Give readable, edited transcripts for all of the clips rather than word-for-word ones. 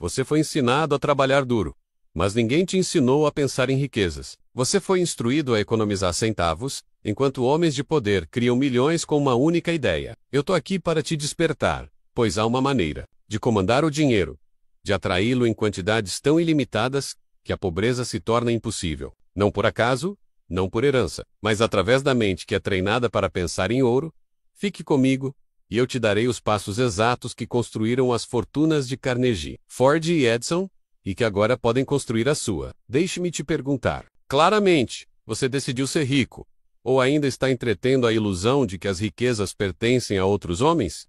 Você foi ensinado a trabalhar duro, mas ninguém te ensinou a pensar em riquezas. Você foi instruído a economizar centavos, enquanto homens de poder criam milhões com uma única ideia. Eu tô aqui para te despertar, pois há uma maneira de comandar o dinheiro, de atraí-lo em quantidades tão ilimitadas que a pobreza se torna impossível. Não por acaso, não por herança, mas através da mente que é treinada para pensar em ouro. Fique comigo, e eu te darei os passos exatos que construíram as fortunas de Carnegie, Ford e Edison, e que agora podem construir a sua. Deixe-me te perguntar. Claramente, você decidiu ser rico, ou ainda está entretendo a ilusão de que as riquezas pertencem a outros homens?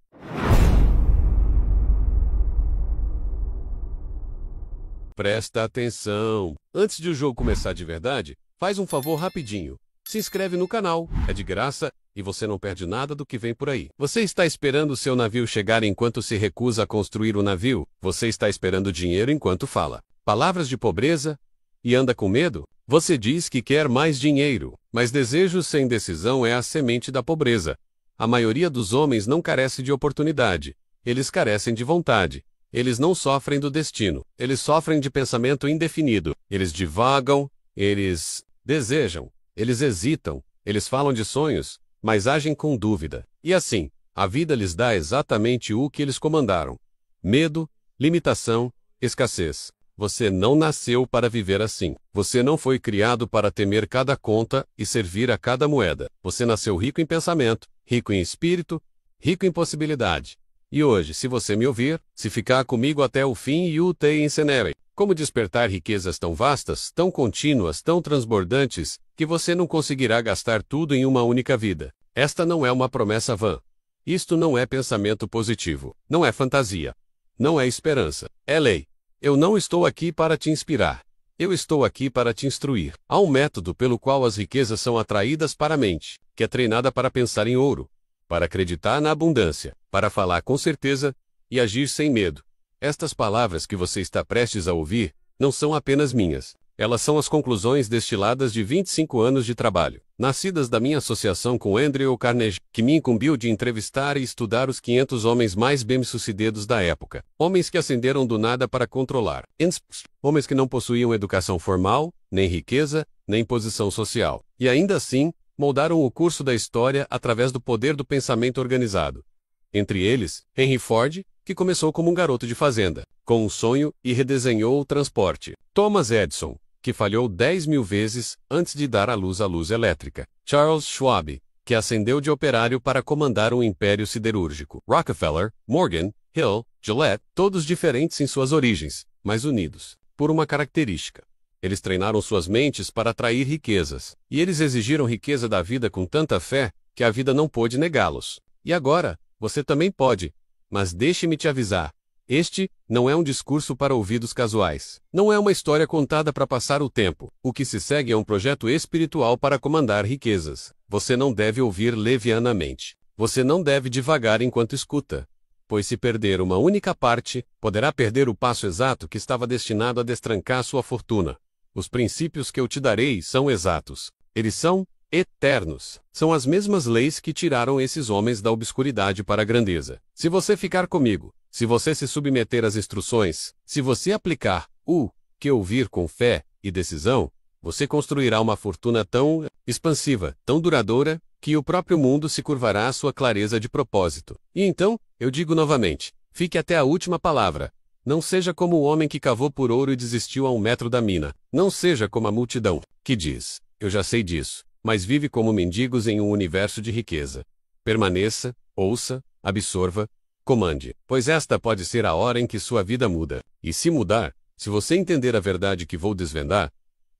Presta atenção. Antes de o jogo começar de verdade, faz um favor rapidinho. Se inscreve no canal, é de graça, e você não perde nada do que vem por aí. Você está esperando o seu navio chegar enquanto se recusa a construir o navio? Você está esperando dinheiro enquanto fala palavras de pobreza e anda com medo? Você diz que quer mais dinheiro, mas desejo sem decisão é a semente da pobreza. A maioria dos homens não carece de oportunidade. Eles carecem de vontade. Eles não sofrem do destino. Eles sofrem de pensamento indefinido. Eles divagam, eles desejam, eles hesitam, eles falam de sonhos, mas agem com dúvida. E assim, a vida lhes dá exatamente o que eles comandaram: medo, limitação, escassez. Você não nasceu para viver assim. Você não foi criado para temer cada conta e servir a cada moeda. Você nasceu rico em pensamento, rico em espírito, rico em possibilidade. E hoje, se você me ouvir, se ficar comigo até o fim e o te ensinarei como despertar riquezas tão vastas, tão contínuas, tão transbordantes, que você não conseguirá gastar tudo em uma única vida. Esta não é uma promessa vã. Isto não é pensamento positivo. Não é fantasia. Não é esperança. É lei. Eu não estou aqui para te inspirar. Eu estou aqui para te instruir. Há um método pelo qual as riquezas são atraídas para a mente, que é treinada para pensar em ouro, para acreditar na abundância, para falar com certeza e agir sem medo. Estas palavras que você está prestes a ouvir não são apenas minhas. Elas são as conclusões destiladas de 25 anos de trabalho, nascidas da minha associação com Andrew Carnegie, que me incumbiu de entrevistar e estudar os 500 homens mais bem-sucedidos da época. Homens que ascenderam do nada para controlar. Homens que não possuíam educação formal, nem riqueza, nem posição social. E ainda assim, moldaram o curso da história através do poder do pensamento organizado. Entre eles, Henry Ford, que começou como um garoto de fazenda, com um sonho e redesenhou o transporte. Thomas Edison, que falhou 10.000 vezes antes de dar à luz a luz elétrica. Charles Schwab, que ascendeu de operário para comandar um império siderúrgico. Rockefeller, Morgan, Hill, Gillette, todos diferentes em suas origens, mas unidos por uma característica. Eles treinaram suas mentes para atrair riquezas, e eles exigiram riqueza da vida com tanta fé que a vida não pôde negá-los. E agora, você também pode. Mas deixe-me te avisar, este não é um discurso para ouvidos casuais. Não é uma história contada para passar o tempo. O que se segue é um projeto espiritual para comandar riquezas. Você não deve ouvir levianamente. Você não deve divagar enquanto escuta. Pois se perder uma única parte, poderá perder o passo exato que estava destinado a destrancar sua fortuna. Os princípios que eu te darei são exatos. Eles são eternos. São as mesmas leis que tiraram esses homens da obscuridade para a grandeza. Se você ficar comigo, se você se submeter às instruções, se você aplicar o que ouvir com fé e decisão, você construirá uma fortuna tão expansiva, tão duradoura, que o próprio mundo se curvará à sua clareza de propósito. E então, eu digo novamente, fique até a última palavra. Não seja como o homem que cavou por ouro e desistiu a 1 metro da mina. Não seja como a multidão, que diz, eu já sei disso, mas vive como mendigos em um universo de riqueza. Permaneça, ouça, absorva, comande, pois esta pode ser a hora em que sua vida muda. E se mudar, se você entender a verdade que vou desvendar,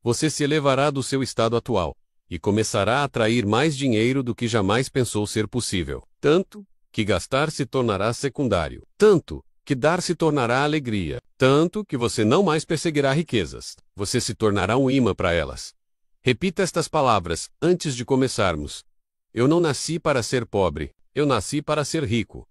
você se elevará do seu estado atual, e começará a atrair mais dinheiro do que jamais pensou ser possível. Tanto, que gastar se tornará secundário. Tanto, que dar se tornará alegria. Tanto, que você não mais perseguirá riquezas. Você se tornará um imã para elas. Repita estas palavras, antes de começarmos. Eu não nasci para ser pobre, eu nasci para ser rico.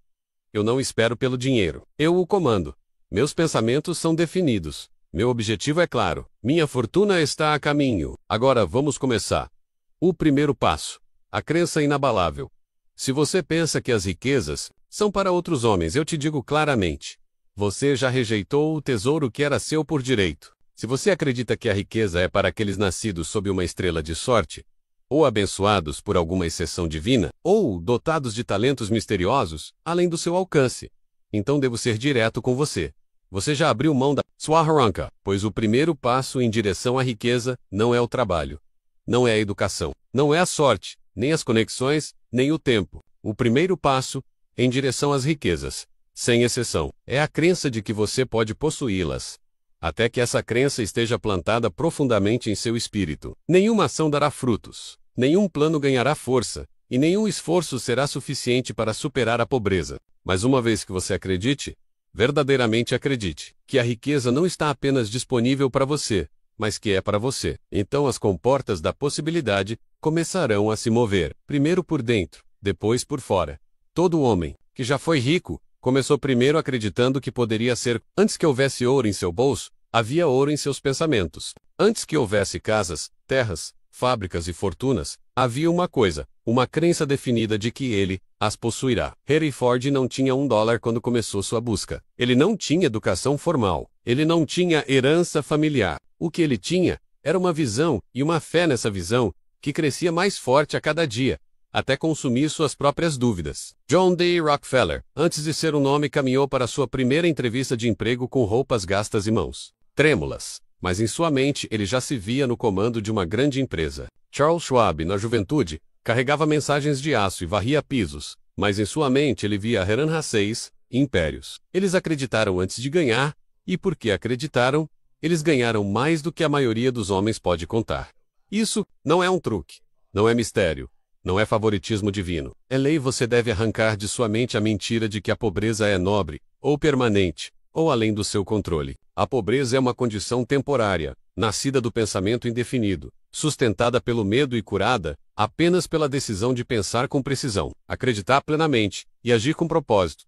Eu não espero pelo dinheiro, eu o comando. Meus pensamentos são definidos. Meu objetivo é claro. Minha fortuna está a caminho. Agora vamos começar. O primeiro passo. A crença inabalável. Se você pensa que as riquezas são para outros homens, eu te digo claramente. Você já rejeitou o tesouro que era seu por direito. Se você acredita que a riqueza é para aqueles nascidos sob uma estrela de sorte, ou abençoados por alguma exceção divina, ou dotados de talentos misteriosos, além do seu alcance, então devo ser direto com você. Você já abriu mão da sua arranca, pois o primeiro passo em direção à riqueza não é o trabalho, não é a educação, não é a sorte, nem as conexões, nem o tempo. O primeiro passo em direção às riquezas, sem exceção, é a crença de que você pode possuí-las. Até que essa crença esteja plantada profundamente em seu espírito, nenhuma ação dará frutos, nenhum plano ganhará força, e nenhum esforço será suficiente para superar a pobreza. Mas uma vez que você acredite, verdadeiramente acredite, que a riqueza não está apenas disponível para você, mas que é para você, então as comportas da possibilidade começarão a se mover, primeiro por dentro, depois por fora. Todo homem que já foi rico começou primeiro acreditando que poderia ser. Antes que houvesse ouro em seu bolso, havia ouro em seus pensamentos. Antes que houvesse casas, terras, fábricas e fortunas, havia uma crença definida de que ele as possuirá. Henry Ford não tinha $1 quando começou sua busca. Ele não tinha educação formal. Ele não tinha herança familiar. O que ele tinha era uma visão, e uma fé nessa visão, que crescia mais forte a cada dia, até consumir suas próprias dúvidas. John D. Rockefeller, antes de ser um nome, caminhou para sua primeira entrevista de emprego com roupas gastas e mãos trêmulas, mas em sua mente ele já se via no comando de uma grande empresa. Charles Schwab, na juventude, carregava mensagens de aço e varria pisos, mas em sua mente ele via Herrenhauseis e impérios. Eles acreditaram antes de ganhar, e porque acreditaram, eles ganharam mais do que a maioria dos homens pode contar. Isso não é um truque, não é mistério, não é favoritismo divino. É lei. Você deve arrancar de sua mente a mentira de que a pobreza é nobre, ou permanente, ou além do seu controle. A pobreza é uma condição temporária, nascida do pensamento indefinido, sustentada pelo medo e curada apenas pela decisão de pensar com precisão, acreditar plenamente e agir com propósito.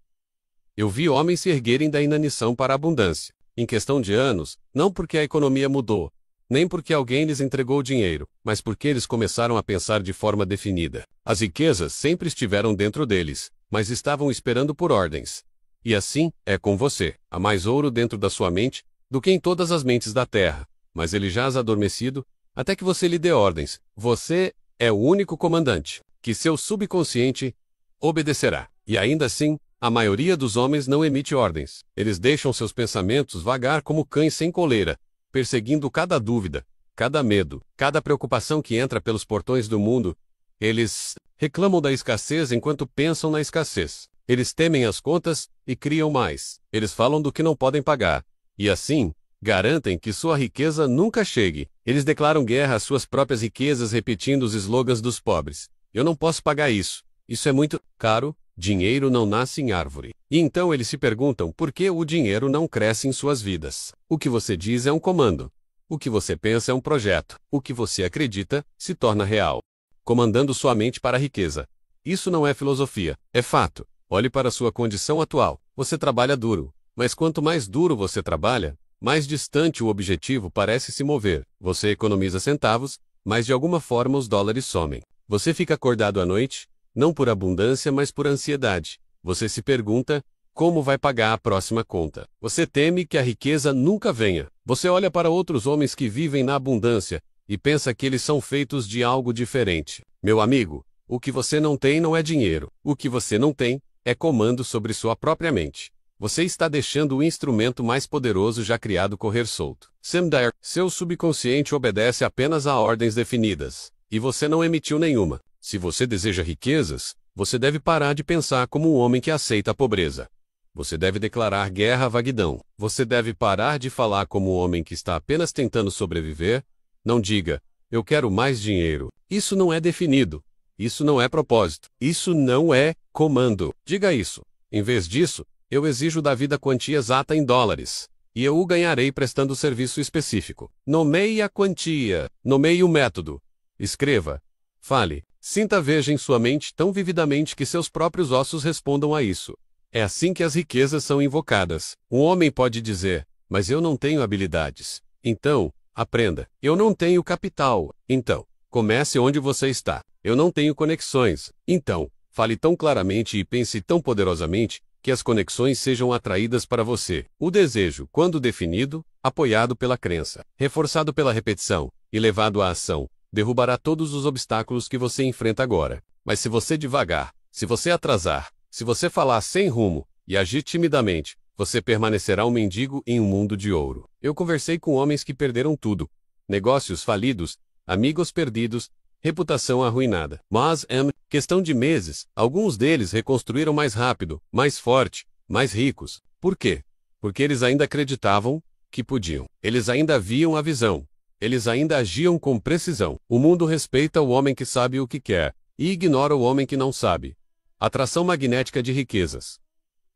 Eu vi homens se erguerem da inanição para a abundância, em questão de anos, não porque a economia mudou, nem porque alguém lhes entregou dinheiro, mas porque eles começaram a pensar de forma definida. As riquezas sempre estiveram dentro deles, mas estavam esperando por ordens. E assim é com você. Há mais ouro dentro da sua mente do que em todas as mentes da terra, mas ele jaz adormecido até que você lhe dê ordens. Você é o único comandante que seu subconsciente obedecerá. E ainda assim, a maioria dos homens não emite ordens. Eles deixam seus pensamentos vagar como cães sem coleira, perseguindo cada dúvida, cada medo, cada preocupação que entra pelos portões do mundo. Eles reclamam da escassez enquanto pensam na escassez. Eles temem as contas e criam mais. Eles falam do que não podem pagar. E assim, garantem que sua riqueza nunca chegue. Eles declaram guerra às suas próprias riquezas repetindo os slogans dos pobres. Eu não posso pagar isso. Isso é muito caro. Dinheiro não nasce em árvore. E então eles se perguntam por que o dinheiro não cresce em suas vidas. O que você diz é um comando. O que você pensa é um projeto. O que você acredita se torna real, comandando sua mente para a riqueza. Isso não é filosofia, é fato. Olhe para sua condição atual. Você trabalha duro, mas quanto mais duro você trabalha, mais distante o objetivo parece se mover. Você economiza centavos, mas de alguma forma os dólares somem. Você fica acordado à noite, não por abundância, mas por ansiedade. Você se pergunta, como vai pagar a próxima conta? Você teme que a riqueza nunca venha. Você olha para outros homens que vivem na abundância e pensa que eles são feitos de algo diferente. Meu amigo, o que você não tem não é dinheiro. O que você não tem é comando sobre sua própria mente. Você está deixando o instrumento mais poderoso já criado correr solto. Sam Dyer, seu subconsciente obedece apenas a ordens definidas, e você não emitiu nenhuma. Se você deseja riquezas, você deve parar de pensar como um homem que aceita a pobreza. Você deve declarar guerra à vaguidão. Você deve parar de falar como um homem que está apenas tentando sobreviver. Não diga, eu quero mais dinheiro. Isso não é definido. Isso não é propósito. Isso não é comando. Diga isso. Em vez disso, eu exijo da vida quantia exata em dólares, e eu o ganharei prestando serviço específico. Nomeie a quantia. Nomeie o método. Escreva. Fale. Sinta, veja em sua mente tão vividamente que seus próprios ossos respondam a isso. É assim que as riquezas são invocadas. Um homem pode dizer, mas eu não tenho habilidades. Então, aprenda. Eu não tenho capital. Então, comece onde você está. Eu não tenho conexões. Então, fale tão claramente e pense tão poderosamente que as conexões sejam atraídas para você. O desejo, quando definido, apoiado pela crença, reforçado pela repetição e levado à ação, derrubará todos os obstáculos que você enfrenta agora. Mas se você devagar, se você atrasar, se você falar sem rumo e agir timidamente, você permanecerá um mendigo em um mundo de ouro. Eu conversei com homens que perderam tudo: negócios falidos, amigos perdidos, reputação arruinada. Mas, questão de meses, alguns deles reconstruíram mais rápido, mais forte, mais ricos. Por quê? Porque eles ainda acreditavam que podiam. Eles ainda viam a visão. Eles ainda agiam com precisão. O mundo respeita o homem que sabe o que quer e ignora o homem que não sabe. Atração magnética de riquezas.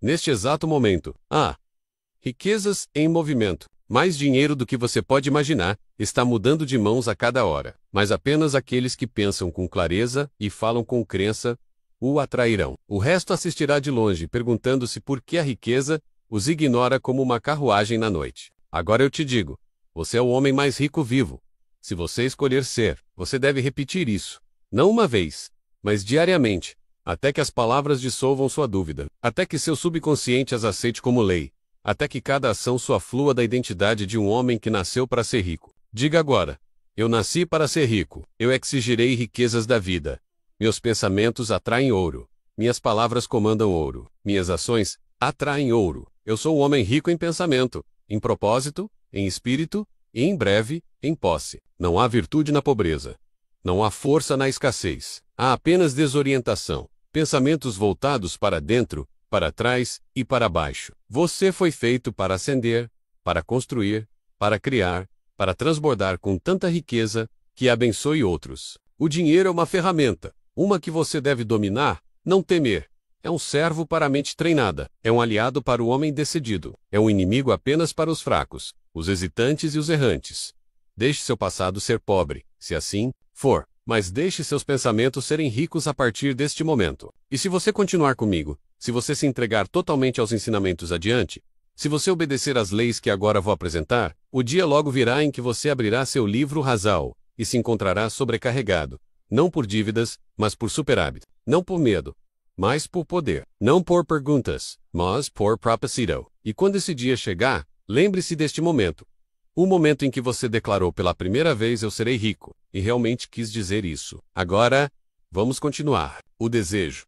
Neste exato momento, riquezas em movimento. Mais dinheiro do que você pode imaginar está mudando de mãos a cada hora. Mas apenas aqueles que pensam com clareza e falam com crença o atrairão. O resto assistirá de longe, perguntando-se por que a riqueza os ignora como uma carruagem na noite. Agora eu te digo, você é o homem mais rico vivo. Se você escolher ser, você deve repetir isso. Não uma vez, mas diariamente, até que as palavras dissolvam sua dúvida, até que seu subconsciente as aceite como lei, até que cada ação sua flua da identidade de um homem que nasceu para ser rico. Diga agora: eu nasci para ser rico. Eu exigirei riquezas da vida. Meus pensamentos atraem ouro. Minhas palavras comandam ouro. Minhas ações atraem ouro. Eu sou um homem rico em pensamento, em propósito, em espírito e, em breve, em posse. Não há virtude na pobreza. Não há força na escassez. Há apenas desorientação. Pensamentos voltados para dentro, para trás e para baixo. Você foi feito para ascender, para construir, para criar, para transbordar com tanta riqueza que abençoe outros. O dinheiro é uma ferramenta, uma que você deve dominar, não temer. É um servo para a mente treinada, é um aliado para o homem decidido, é um inimigo apenas para os fracos, os hesitantes e os errantes. Deixe seu passado ser pobre, se assim for, mas deixe seus pensamentos serem ricos a partir deste momento. E se você continuar comigo, se você se entregar totalmente aos ensinamentos adiante, se você obedecer às leis que agora vou apresentar, o dia logo virá em que você abrirá seu livro Razal e se encontrará sobrecarregado, não por dívidas, mas por superávit, não por medo, mas por poder, não por perguntas, mas por propósito. E quando esse dia chegar, lembre-se deste momento. O momento em que você declarou pela primeira vez: eu serei rico, e realmente quis dizer isso. Agora, vamos continuar. O desejo.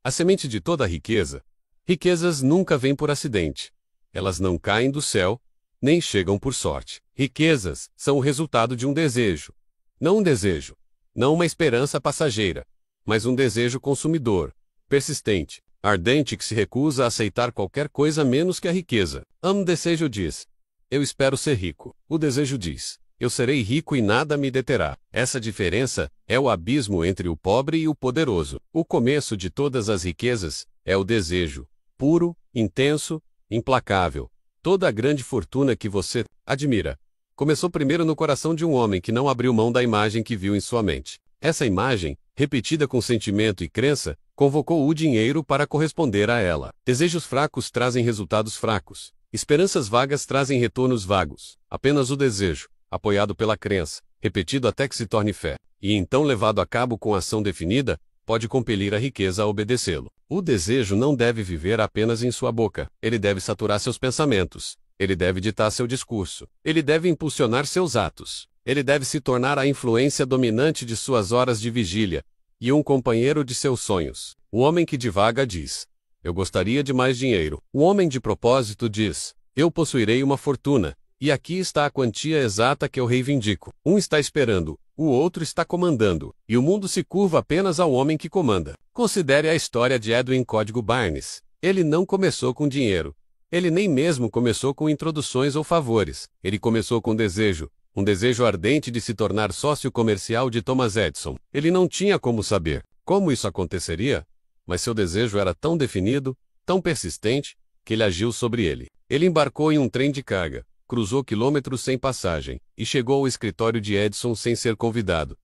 A semente de toda a riqueza. Riquezas nunca vêm por acidente. Elas não caem do céu, nem chegam por sorte. Riquezas são o resultado de um desejo. Não um desejo, não uma esperança passageira, mas um desejo consumidor, persistente, ardente, que se recusa a aceitar qualquer coisa menos que a riqueza. Desejo diz: eu espero ser rico. O desejo diz: eu serei rico e nada me deterá. Essa diferença é o abismo entre o pobre e o poderoso. O começo de todas as riquezas é o desejo, puro, intenso, implacável. Toda a grande fortuna que você admira começou primeiro no coração de um homem que não abriu mão da imagem que viu em sua mente. Essa imagem, repetida com sentimento e crença, convocou o dinheiro para corresponder a ela. Desejos fracos trazem resultados fracos. Esperanças vagas trazem retornos vagos. Apenas o desejo, apoiado pela crença, repetido até que se torne fé, e então levado a cabo com ação definida, pode compelir a riqueza a obedecê-lo. O desejo não deve viver apenas em sua boca. Ele deve saturar seus pensamentos. Ele deve ditar seu discurso. Ele deve impulsionar seus atos. Ele deve se tornar a influência dominante de suas horas de vigília e um companheiro de seus sonhos. O homem que divaga diz: eu gostaria de mais dinheiro. O homem de propósito diz: eu possuirei uma fortuna, e aqui está a quantia exata que eu reivindico. Um está esperando, o outro está comandando, e o mundo se curva apenas ao homem que comanda. Considere a história de Edwin Código Barnes. Ele não começou com dinheiro. Ele nem mesmo começou com introduções ou favores. Ele começou com desejo, um desejo ardente de se tornar sócio comercial de Thomas Edison. Ele não tinha como saber como isso aconteceria, mas seu desejo era tão definido, tão persistente, que ele agiu sobre ele. Ele embarcou em um trem de carga, cruzou quilômetros sem passagem, e chegou ao escritório de Edison sem ser convidado,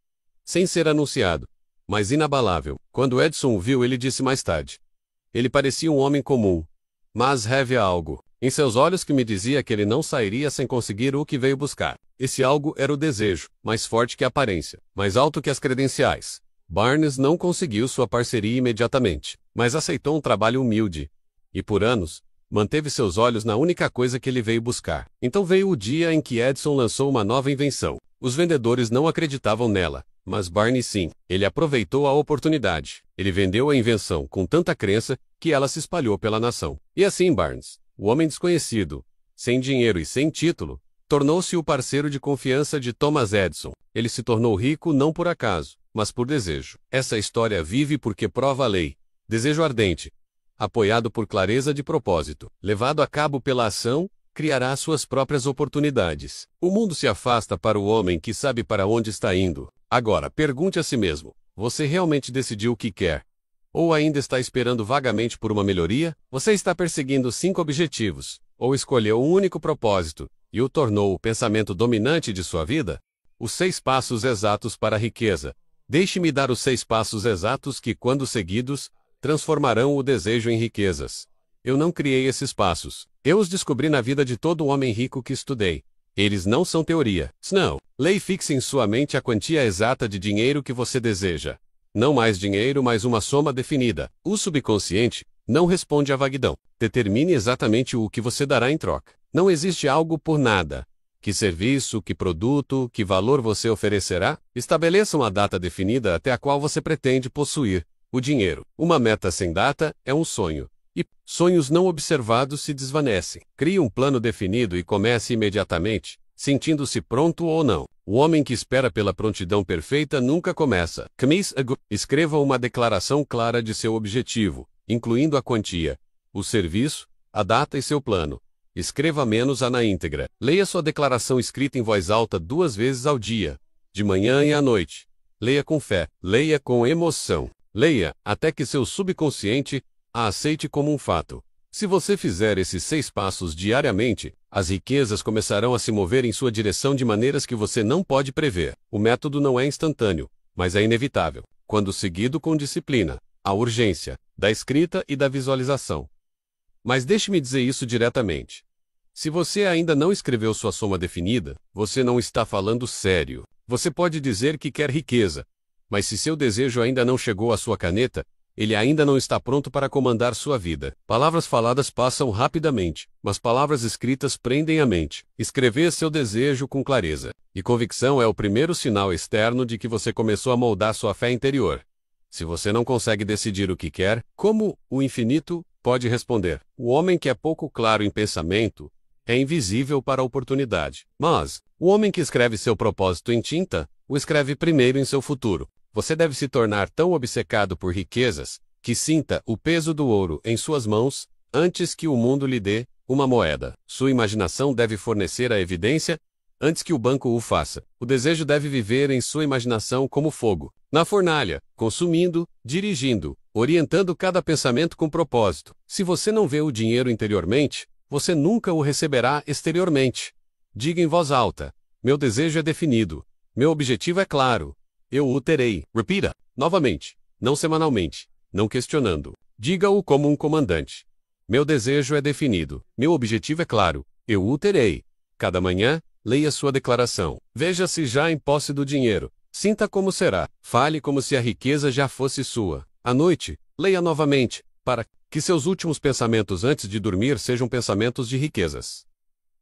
sem ser anunciado, mas inabalável. Quando Edison o viu, ele disse mais tarde: ele parecia um homem comum, mas havia algo em seus olhos que me dizia que ele não sairia sem conseguir o que veio buscar. Esse algo era o desejo, mais forte que a aparência, mais alto que as credenciais. Barnes não conseguiu sua parceria imediatamente, mas aceitou um trabalho humilde. e por anos, manteve seus olhos na única coisa que ele veio buscar. Então veio o dia em que Edison lançou uma nova invenção. Os vendedores não acreditavam nela, mas Barney sim. Ele aproveitou a oportunidade. Ele vendeu a invenção com tanta crença que ela se espalhou pela nação. E assim Barnes, o homem desconhecido, sem dinheiro e sem título, tornou-se o parceiro de confiança de Thomas Edison. Ele se tornou rico não por acaso, mas por desejo. Essa história vive porque prova a lei. Desejo ardente, apoiado por clareza de propósito, levado a cabo pela ação, criará suas próprias oportunidades. O mundo se afasta para o homem que sabe para onde está indo. Agora, pergunte a si mesmo: você realmente decidiu o que quer? Ou ainda está esperando vagamente por uma melhoria? Você está perseguindo 5 objetivos, ou escolheu um único propósito, e o tornou o pensamento dominante de sua vida? Os 6 passos exatos para a riqueza. Deixe-me dar os 6 passos exatos que, quando seguidos, transformarão o desejo em riquezas. Eu não criei esses passos. Eu os descobri na vida de todo homem rico que estudei. Eles não são teoria. Não. Lei fixe em sua mente a quantia exata de dinheiro que você deseja. Não mais dinheiro, mas uma soma definida. O subconsciente não responde à vaguidão. Determine exatamente o que você dará em troca. Não existe algo por nada. Que serviço, que produto, que valor você oferecerá? Estabeleça uma data definida até a qual você pretende possuir o dinheiro. Uma meta sem data é um sonho. E sonhos não observados se desvanecem. Crie um plano definido e comece imediatamente, sentindo-se pronto ou não. O homem que espera pela prontidão perfeita nunca começa. Escreva uma declaração clara de seu objetivo, incluindo a quantia, o serviço, a data e seu plano. Escreva menos-a na íntegra. Leia sua declaração escrita em voz alta 2 vezes ao dia, de manhã e à noite. Leia com fé. Leia com emoção. Leia até que seu subconsciente a aceite como um fato. Se você fizer esses 6 passos diariamente, as riquezas começarão a se mover em sua direção de maneiras que você não pode prever. O método não é instantâneo, mas é inevitável, quando seguido com disciplina, a urgência da escrita e da visualização. Mas deixe-me dizer isso diretamente. Se você ainda não escreveu sua soma definida, você não está falando sério. Você pode dizer que quer riqueza, mas se seu desejo ainda não chegou à sua caneta, ele ainda não está pronto para comandar sua vida. Palavras faladas passam rapidamente, mas palavras escritas prendem a mente. Escrever seu desejo com clareza e convicção é o primeiro sinal externo de que você começou a moldar sua fé interior. Se você não consegue decidir o que quer, como o infinito pode responder? O homem que é pouco claro em pensamento é invisível para a oportunidade. Mas o homem que escreve seu propósito em tinta, o escreve primeiro em seu futuro. Você deve se tornar tão obcecado por riquezas que sinta o peso do ouro em suas mãos antes que o mundo lhe dê uma moeda. Sua imaginação deve fornecer a evidência antes que o banco o faça. O desejo deve viver em sua imaginação como fogo, na fornalha, consumindo, dirigindo, orientando cada pensamento com propósito. Se você não vê o dinheiro interiormente, você nunca o receberá exteriormente. Diga em voz alta: meu desejo é definido. Meu objetivo é claro. Eu o terei. Repita, novamente, não semanalmente, não questionando. Diga-o como um comandante. Meu desejo é definido. Meu objetivo é claro. Eu o terei. Cada manhã, leia sua declaração. Veja-se já em posse do dinheiro. Sinta como será. Fale como se a riqueza já fosse sua. À noite, leia novamente, para que seus últimos pensamentos antes de dormir sejam pensamentos de riquezas.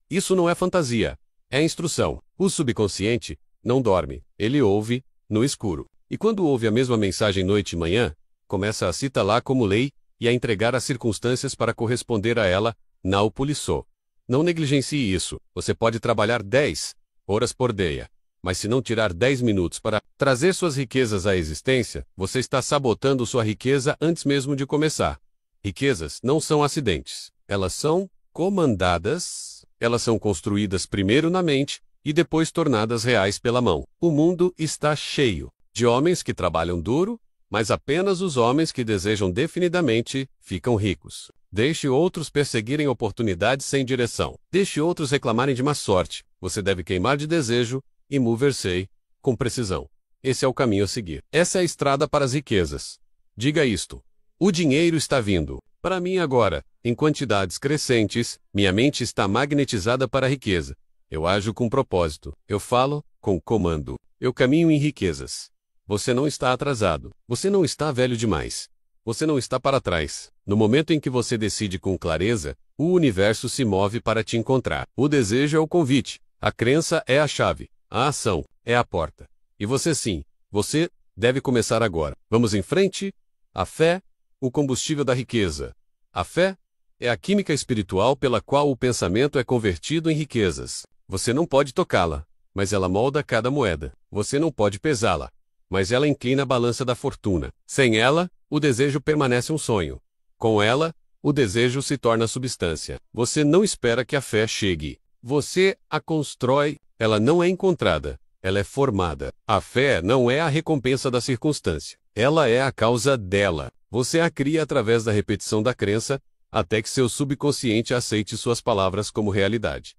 Isso não é fantasia. É instrução. O subconsciente não dorme. Ele ouve no escuro. E quando ouve a mesma mensagem noite e manhã, começa a citá-la como lei e a entregar as circunstâncias para corresponder a ela, não pulissou. Não negligencie isso. Você pode trabalhar 10 horas por dia, mas se não tirar 10 minutos para trazer suas riquezas à existência, você está sabotando sua riqueza antes mesmo de começar. Riquezas não são acidentes. Elas são comandadas. Elas são construídas primeiro na mente e depois tornadas reais pela mão. O mundo está cheio de homens que trabalham duro, mas apenas os homens que desejam definidamente ficam ricos. Deixe outros perseguirem oportunidades sem direção. Deixe outros reclamarem de má sorte. Você deve queimar de desejo e mover-se com precisão. Esse é o caminho a seguir. Essa é a estrada para as riquezas. Diga isto: o dinheiro está vindo para mim agora, em quantidades crescentes. Minha mente está magnetizada para a riqueza. Eu ajo com propósito. Eu falo com comando. Eu caminho em riquezas. Você não está atrasado. Você não está velho demais. Você não está para trás. No momento em que você decide com clareza, o universo se move para te encontrar. O desejo é o convite. A crença é a chave. A ação é a porta. E você deve começar agora. Vamos em frente? A fé, o combustível da riqueza. A fé é a química espiritual pela qual o pensamento é convertido em riquezas. Você não pode tocá-la, mas ela molda cada moeda. Você não pode pesá-la, mas ela inclina a balança da fortuna. Sem ela, o desejo permanece um sonho. Com ela, o desejo se torna substância. Você não espera que a fé chegue. Você a constrói. Ela não é encontrada. Ela é formada. A fé não é a recompensa da circunstância. Ela é a causa dela. Você a cria através da repetição da crença, até que seu subconsciente aceite suas palavras como realidade.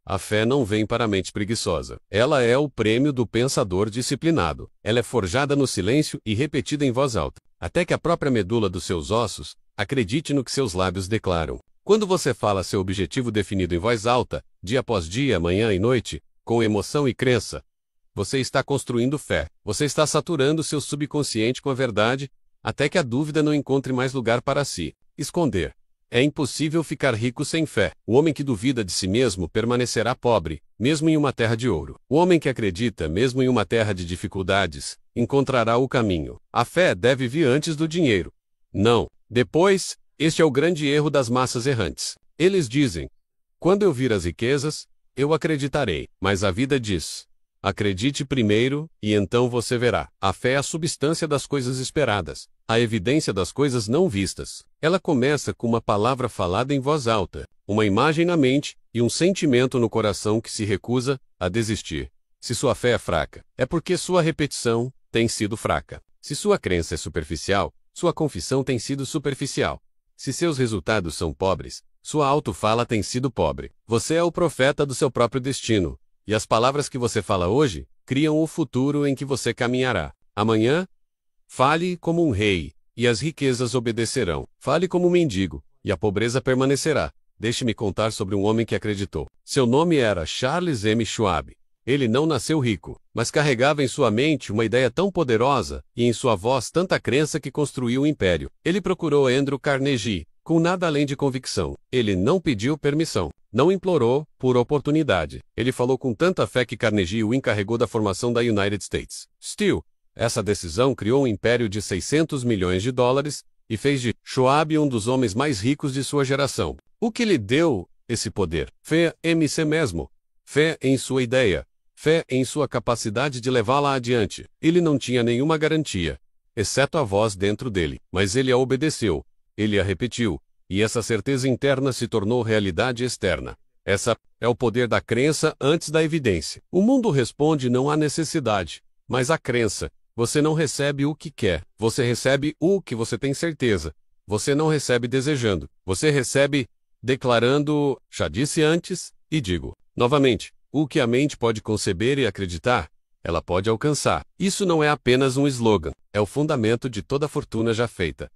A fé não vem para a mente preguiçosa. Ela é o prêmio do pensador disciplinado. Ela é forjada no silêncio e repetida em voz alta, até que a própria medula dos seus ossos acredite no que seus lábios declaram. Quando você fala seu objetivo definido em voz alta, dia após dia, manhã e noite, com emoção e crença, você está construindo fé. Você está saturando seu subconsciente com a verdade, até que a dúvida não encontre mais lugar para se esconder. É impossível ficar rico sem fé. O homem que duvida de si mesmo permanecerá pobre, mesmo em uma terra de ouro. O homem que acredita, mesmo em uma terra de dificuldades, encontrará o caminho. A fé deve vir antes do dinheiro. Não. Depois, este é o grande erro das massas errantes. Eles dizem: quando eu vir as riquezas, eu acreditarei. Mas a vida diz: acredite primeiro, e então você verá. A fé é a substância das coisas esperadas, a evidência das coisas não vistas. Ela começa com uma palavra falada em voz alta, uma imagem na mente e um sentimento no coração que se recusa a desistir. Se sua fé é fraca, é porque sua repetição tem sido fraca. Se sua crença é superficial, sua confissão tem sido superficial. Se seus resultados são pobres, sua autofala tem sido pobre. Você é o profeta do seu próprio destino. E as palavras que você fala hoje criam o futuro em que você caminhará. Amanhã, fale como um rei, e as riquezas obedecerão. Fale como um mendigo, e a pobreza permanecerá. Deixe-me contar sobre um homem que acreditou. Seu nome era Charles M. Schwab. Ele não nasceu rico, mas carregava em sua mente uma ideia tão poderosa e em sua voz tanta crença que construiu um império. Ele procurou Andrew Carnegie, com nada além de convicção. Ele não pediu permissão. Não implorou por oportunidade. Ele falou com tanta fé que Carnegie o encarregou da formação da United States Steel. Essa decisão criou um império de 600 milhões de dólares e fez de Schwab um dos homens mais ricos de sua geração. O que lhe deu esse poder? Fé em si mesmo. Fé em sua ideia. Fé em sua capacidade de levá-la adiante. Ele não tinha nenhuma garantia, exceto a voz dentro dele, mas ele a obedeceu. Ele a repetiu. E essa certeza interna se tornou realidade externa. Essa é o poder da crença antes da evidência. O mundo responde não à necessidade, mas à crença. Você não recebe o que quer, você recebe o que você tem certeza. Você não recebe desejando, você recebe declarando: já disse antes, e digo novamente, o que a mente pode conceber e acreditar, ela pode alcançar. Isso não é apenas um slogan, é o fundamento de toda fortuna já feita.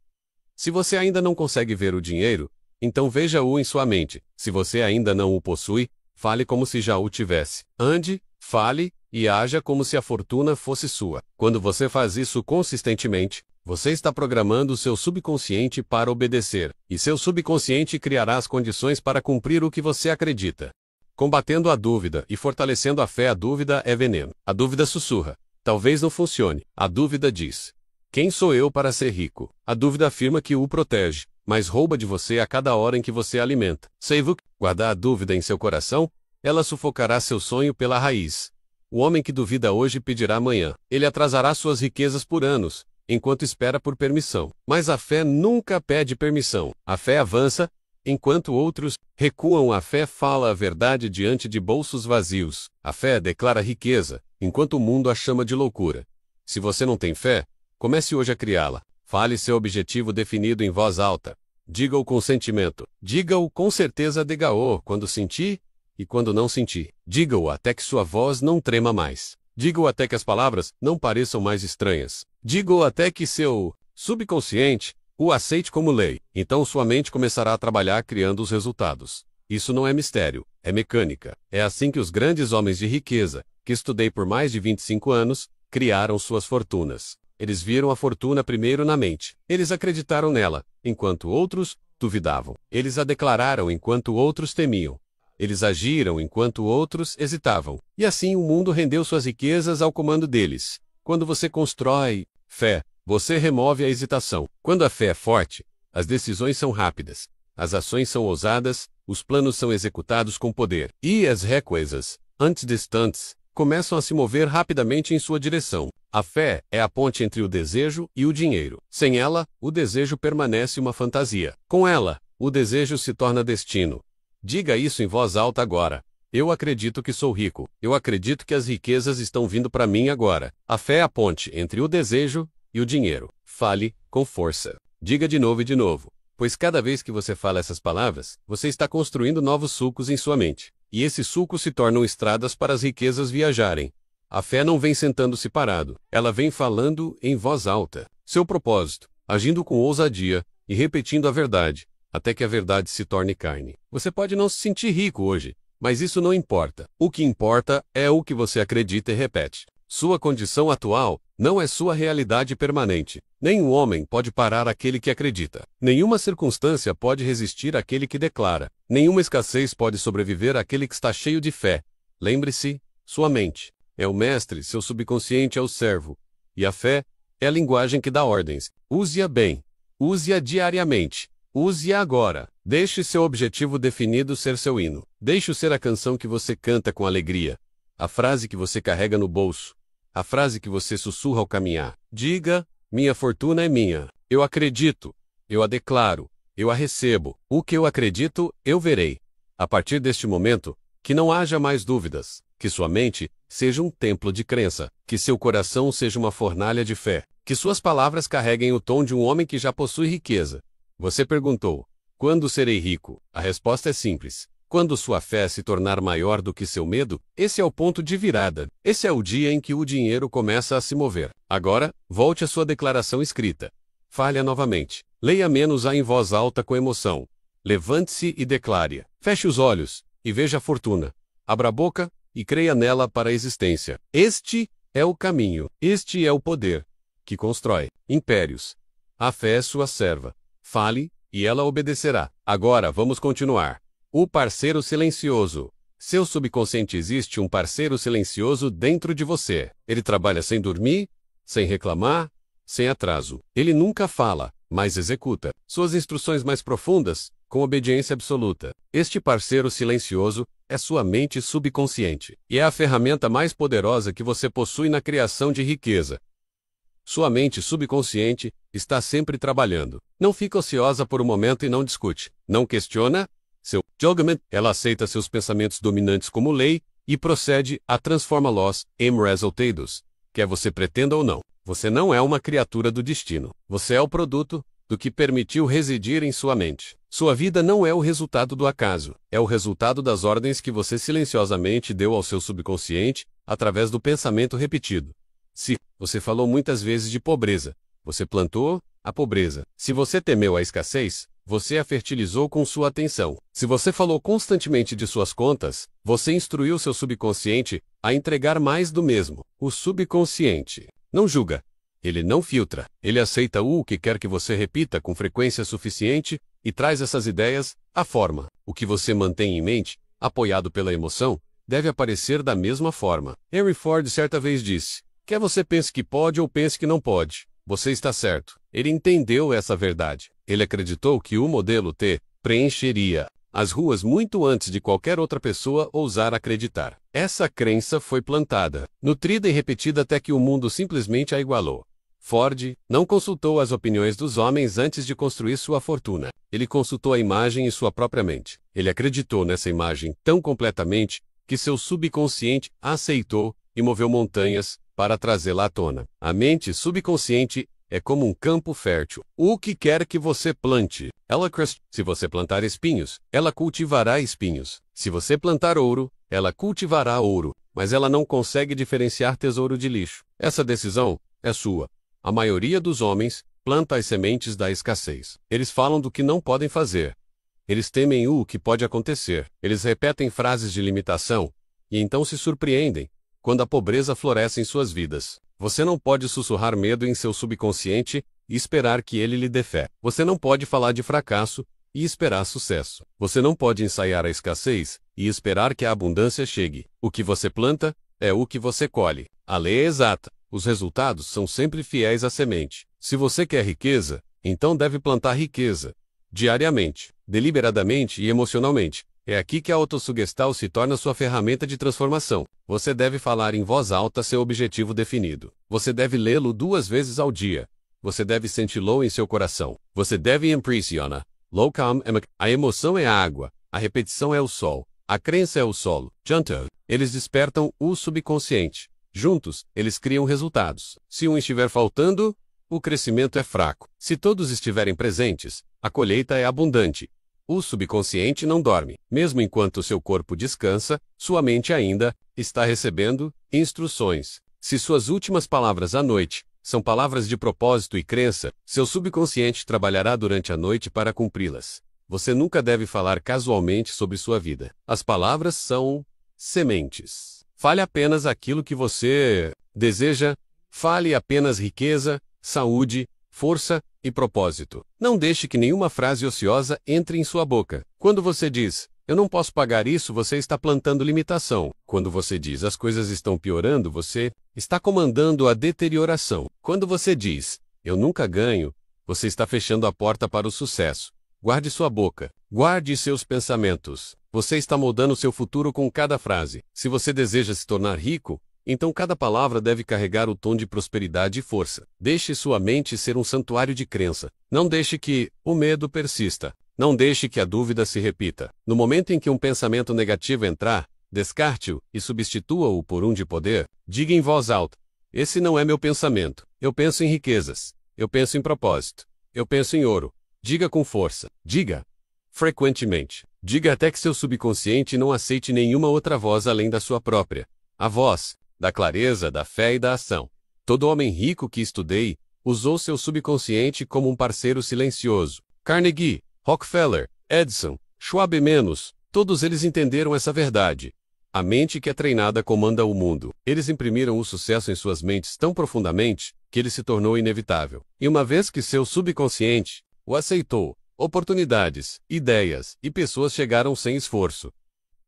Se você ainda não consegue ver o dinheiro, então veja-o em sua mente. Se você ainda não o possui, fale como se já o tivesse. Ande, fale e haja como se a fortuna fosse sua. Quando você faz isso consistentemente, você está programando o seu subconsciente para obedecer, e seu subconsciente criará as condições para cumprir o que você acredita. Combatendo a dúvida e fortalecendo a fé. A dúvida é veneno. A dúvida sussurra: talvez não funcione. A dúvida diz: quem sou eu para ser rico? A dúvida afirma que o protege, mas rouba de você a cada hora em que você a alimenta. Save guardar a dúvida em seu coração, ela sufocará seu sonho pela raiz. O homem que duvida hoje pedirá amanhã. Ele atrasará suas riquezas por anos, enquanto espera por permissão. Mas a fé nunca pede permissão. A fé avança, enquanto outros recuam. A fé fala a verdade diante de bolsos vazios. A fé declara riqueza, enquanto o mundo a chama de loucura. Se você não tem fé, comece hoje a criá-la. Fale seu objetivo definido em voz alta. Diga-o com sentimento. Diga-o com certeza. Diga-o quando sentir e quando não sentir. Diga-o até que sua voz não trema mais. Diga-o até que as palavras não pareçam mais estranhas. Diga-o até que seu subconsciente o aceite como lei. Então sua mente começará a trabalhar criando os resultados. Isso não é mistério, é mecânica. É assim que os grandes homens de riqueza, que estudei por mais de 25 anos, criaram suas fortunas. Eles viram a fortuna primeiro na mente. Eles acreditaram nela, enquanto outros duvidavam. Eles a declararam enquanto outros temiam. Eles agiram enquanto outros hesitavam. E assim o mundo rendeu suas riquezas ao comando deles. Quando você constrói fé, você remove a hesitação. Quando a fé é forte, as decisões são rápidas, as ações são ousadas, os planos são executados com poder. E as recoisas, antes distantes, começam a se mover rapidamente em sua direção. A fé é a ponte entre o desejo e o dinheiro. Sem ela, o desejo permanece uma fantasia. Com ela, o desejo se torna destino. Diga isso em voz alta agora. Eu acredito que sou rico. Eu acredito que as riquezas estão vindo para mim agora. A fé é a ponte entre o desejo e o dinheiro. Fale com força. Diga de novo e de novo. Pois cada vez que você fala essas palavras, você está construindo novos sulcos em sua mente. E esses sulcos se tornam estradas para as riquezas viajarem. A fé não vem sentando-se parado. Ela vem falando em voz alta. Seu propósito, agindo com ousadia e repetindo a verdade, até que a verdade se torne carne. Você pode não se sentir rico hoje, mas isso não importa. O que importa é o que você acredita e repete. Sua condição atual não é sua realidade permanente. Nenhum homem pode parar aquele que acredita. Nenhuma circunstância pode resistir àquele que declara. Nenhuma escassez pode sobreviver àquele que está cheio de fé. Lembre-se, sua mente é o mestre, seu subconsciente é o servo. E a fé é a linguagem que dá ordens. Use-a bem. Use-a diariamente. Use-a agora. Deixe seu objetivo definido ser seu hino. Deixe-o ser a canção que você canta com alegria. A frase que você carrega no bolso. A frase que você sussurra ao caminhar. Diga, minha fortuna é minha. Eu acredito. Eu a declaro. Eu a recebo. O que eu acredito, eu verei. A partir deste momento, que não haja mais dúvidas. Que sua mente seja um templo de crença. Que seu coração seja uma fornalha de fé. Que suas palavras carreguem o tom de um homem que já possui riqueza. Você perguntou, quando serei rico? A resposta é simples. Quando sua fé se tornar maior do que seu medo, esse é o ponto de virada. Esse é o dia em que o dinheiro começa a se mover. Agora, volte à sua declaração escrita. Fale-a novamente. Leia menos-a em voz alta com emoção. Levante-se e declare. Feche os olhos e veja a fortuna. Abra a boca e creia nela para a existência. Este é o caminho. Este é o poder que constrói impérios. A fé é sua serva. Fale, e ela obedecerá. Agora vamos continuar. O parceiro silencioso. Seu subconsciente existe um parceiro silencioso dentro de você. Ele trabalha sem dormir, sem reclamar, sem atraso. Ele nunca fala, mas executa suas instruções mais profundas, com obediência absoluta. Este parceiro silencioso é sua mente subconsciente, e é a ferramenta mais poderosa que você possui na criação de riqueza. Sua mente subconsciente está sempre trabalhando. Não fica ociosa por um momento e não discute. Não questiona seu julgamento. Ela aceita seus pensamentos dominantes como lei e procede a transformá-los em resultados, quer você pretenda ou não. Você não é uma criatura do destino. Você é o produto do que permitiu residir em sua mente. Sua vida não é o resultado do acaso. É o resultado das ordens que você silenciosamente deu ao seu subconsciente através do pensamento repetido. Se você falou muitas vezes de pobreza, você plantou a pobreza. Se você temeu a escassez, você a fertilizou com sua atenção. Se você falou constantemente de suas contas, você instruiu seu subconsciente a entregar mais do mesmo. O subconsciente não julga. Ele não filtra. Ele aceita o que quer que você repita com frequência suficiente e traz essas ideias à forma. O que você mantém em mente, apoiado pela emoção, deve aparecer da mesma forma. Henry Ford certa vez disse: quer você pense que pode ou pense que não pode, você está certo. Ele entendeu essa verdade. Ele acreditou que o modelo T preencheria as ruas muito antes de qualquer outra pessoa ousar acreditar. Essa crença foi plantada, nutrida e repetida até que o mundo simplesmente a igualou. Ford não consultou as opiniões dos homens antes de construir sua fortuna. Ele consultou a imagem em sua própria mente. Ele acreditou nessa imagem tão completamente que seu subconsciente a aceitou e moveu montanhas para trazê-la à tona. A mente subconsciente é como um campo fértil. O que quer que você plante, ela cresce. Se você plantar espinhos, ela cultivará espinhos. Se você plantar ouro, ela cultivará ouro. Mas ela não consegue diferenciar tesouro de lixo. Essa decisão é sua. A maioria dos homens planta as sementes da escassez. Eles falam do que não podem fazer. Eles temem o que pode acontecer. Eles repetem frases de limitação e então se surpreendem quando a pobreza floresce em suas vidas. Você não pode sussurrar medo em seu subconsciente e esperar que ele lhe dê fé. Você não pode falar de fracasso e esperar sucesso. Você não pode ensaiar a escassez e esperar que a abundância chegue. O que você planta é o que você colhe. A lei é exata. Os resultados são sempre fiéis à semente. Se você quer riqueza, então deve plantar riqueza. Diariamente, deliberadamente e emocionalmente. É aqui que a autossugestal se torna sua ferramenta de transformação. Você deve falar em voz alta seu objetivo definido. Você deve lê-lo 2 vezes ao dia. Você deve senti-lo em seu coração. Você deve impressiona. A emoção é a água. A repetição é o sol. A crença é o solo. Junto. Eles despertam o subconsciente. Juntos, eles criam resultados. Se um estiver faltando, o crescimento é fraco. Se todos estiverem presentes, a colheita é abundante. O subconsciente não dorme. Mesmo enquanto seu corpo descansa, sua mente ainda está recebendo instruções. Se suas últimas palavras à noite são palavras de propósito e crença, seu subconsciente trabalhará durante a noite para cumpri-las. Você nunca deve falar casualmente sobre sua vida. As palavras são sementes. Fale apenas aquilo que você deseja. Fale apenas riqueza, saúde, força e propósito. Não deixe que nenhuma frase ociosa entre em sua boca. Quando você diz, eu não posso pagar isso, você está plantando limitação. Quando você diz, as coisas estão piorando, você está comandando a deterioração. Quando você diz, eu nunca ganho, você está fechando a porta para o sucesso. Guarde sua boca. Guarde seus pensamentos. Você está moldando seu futuro com cada frase. Se você deseja se tornar rico, então cada palavra deve carregar o tom de prosperidade e força. Deixe sua mente ser um santuário de crença. Não deixe que o medo persista. Não deixe que a dúvida se repita. No momento em que um pensamento negativo entrar, descarte-o e substitua-o por um de poder. Diga em voz alta: esse não é meu pensamento. Eu penso em riquezas. Eu penso em propósito. Eu penso em ouro. Diga com força. Diga frequentemente. Diga até que seu subconsciente não aceite nenhuma outra voz além da sua própria. A voz da clareza, da fé e da ação. Todo homem rico que estudei usou seu subconsciente como um parceiro silencioso. Carnegie, Rockefeller, Edison, Schwab e menos, todos eles entenderam essa verdade. A mente que é treinada comanda o mundo. Eles imprimiram o sucesso em suas mentes tão profundamente que ele se tornou inevitável. E uma vez que seu subconsciente o aceitou, oportunidades, ideias e pessoas chegaram sem esforço.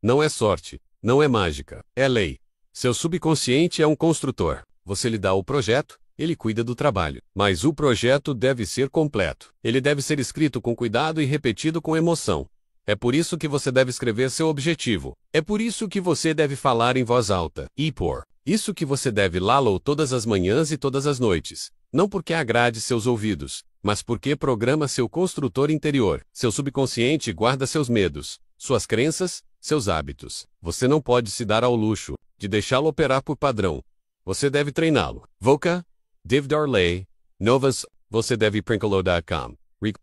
Não é sorte, não é mágica, é lei. Seu subconsciente é um construtor. Você lhe dá o projeto, ele cuida do trabalho. Mas o projeto deve ser completo. Ele deve ser escrito com cuidado e repetido com emoção. É por isso que você deve escrever seu objetivo. É por isso que você deve falar em voz alta. E por isso que você deve lê-lo todas as manhãs e todas as noites. Não porque agrade seus ouvidos, mas porque programa seu construtor interior. Seu subconsciente guarda seus medos, suas crenças, seus hábitos. Você não pode se dar ao luxo de deixá-lo operar por padrão. Você deve treiná-lo. Voca, Divdarley, Novas, você deve Prinkolo.com.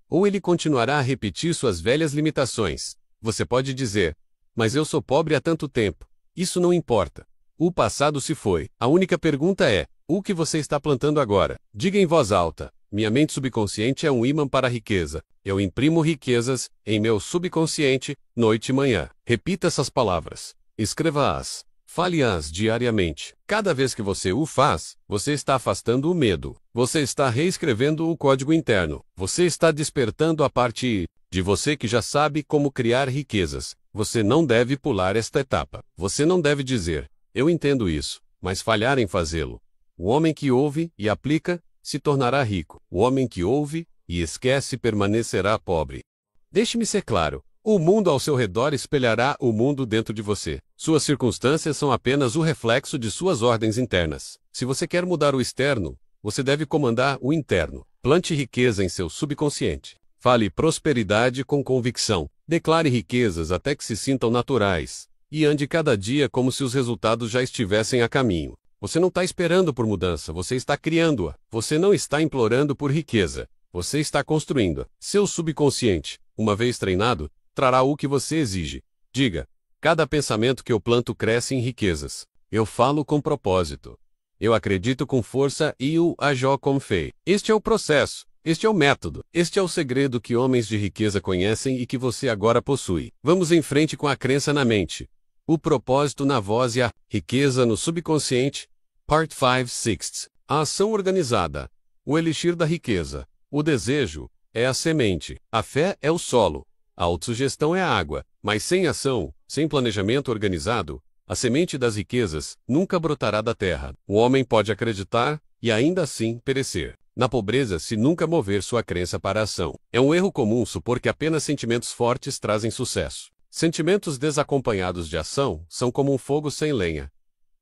Ou ele continuará a repetir suas velhas limitações. Você pode dizer, mas eu sou pobre há tanto tempo. Isso não importa. O passado se foi. A única pergunta é, o que você está plantando agora? Diga em voz alta. Minha mente subconsciente é um ímã para a riqueza. Eu imprimo riquezas em meu subconsciente, noite e manhã. Repita essas palavras. Escreva-as. Fale-as diariamente. Cada vez que você o faz, você está afastando o medo. Você está reescrevendo o código interno. Você está despertando a parte de você que já sabe como criar riquezas. Você não deve pular esta etapa. Você não deve dizer, eu entendo isso, mas falhar em fazê-lo. O homem que ouve e aplica se tornará rico. O homem que ouve e esquece permanecerá pobre. Deixe-me ser claro. O mundo ao seu redor espelhará o mundo dentro de você. Suas circunstâncias são apenas o reflexo de suas ordens internas. Se você quer mudar o externo, você deve comandar o interno. Plante riqueza em seu subconsciente. Fale prosperidade com convicção. Declare riquezas até que se sintam naturais. E ande cada dia como se os resultados já estivessem a caminho. Você não está esperando por mudança, você está criando-a. Você não está implorando por riqueza. Você está construindo-a. Seu subconsciente, uma vez treinado, trará o que você exige. Diga, cada pensamento que eu planto cresce em riquezas. Eu falo com propósito. Eu acredito com força e o ajo com fé. Este é o processo. Este é o método. Este é o segredo que homens de riqueza conhecem e que você agora possui. Vamos em frente com a crença na mente. O propósito na voz e a riqueza no subconsciente. Part 5/6. A ação organizada. O elixir da riqueza. O desejo é a semente. A fé é o solo. A autossugestão é a água. Mas sem ação, sem planejamento organizado, a semente das riquezas nunca brotará da terra. O homem pode acreditar e ainda assim perecer na pobreza se nunca mover sua crença para a ação. É um erro comum supor que apenas sentimentos fortes trazem sucesso. Sentimentos desacompanhados de ação são como um fogo sem lenha.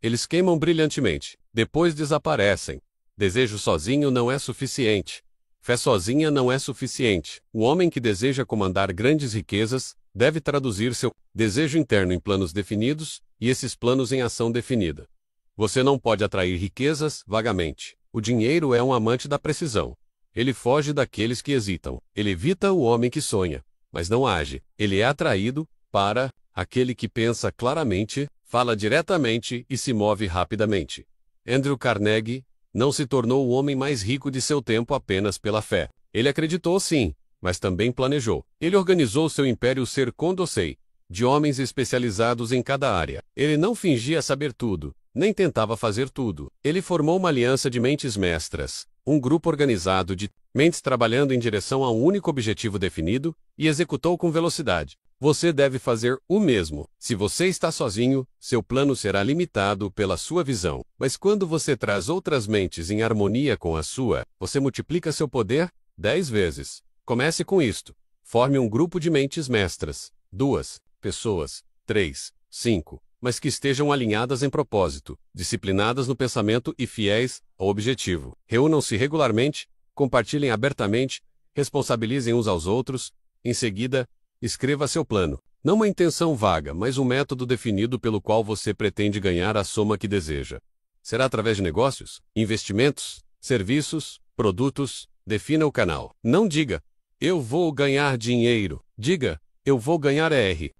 Eles queimam brilhantemente, depois desaparecem. Desejo sozinho não é suficiente. Fé sozinha não é suficiente. O homem que deseja comandar grandes riquezas deve traduzir seu desejo interno em planos definidos e esses planos em ação definida. Você não pode atrair riquezas vagamente. O dinheiro é um amante da precisão. Ele foge daqueles que hesitam. Ele evita o homem que sonha, mas não age. Ele é atraído para aquele que pensa claramente, fala diretamente e se move rapidamente. Andrew Carnegie não se tornou o homem mais rico de seu tempo apenas pela fé. Ele acreditou sim, mas também planejou. Ele organizou seu império ser Condorcet, de homens especializados em cada área. Ele não fingia saber tudo, nem tentava fazer tudo. Ele formou uma aliança de mentes mestras, um grupo organizado de mentes trabalhando em direção a um único objetivo definido, e executou com velocidade. Você deve fazer o mesmo. Se você está sozinho, seu plano será limitado pela sua visão. Mas quando você traz outras mentes em harmonia com a sua, você multiplica seu poder 10 vezes. Comece com isto. Forme um grupo de mentes mestras. 2 pessoas, 3, 5, mas que estejam alinhadas em propósito, disciplinadas no pensamento e fiéis ao objetivo. Reúnam-se regularmente, compartilhem abertamente, responsabilizem uns aos outros. Em seguida, escreva seu plano. Não uma intenção vaga, mas um método definido pelo qual você pretende ganhar a soma que deseja. Será através de negócios, investimentos, serviços, produtos? Defina o canal. Não diga, eu vou ganhar dinheiro. Diga, eu vou ganhar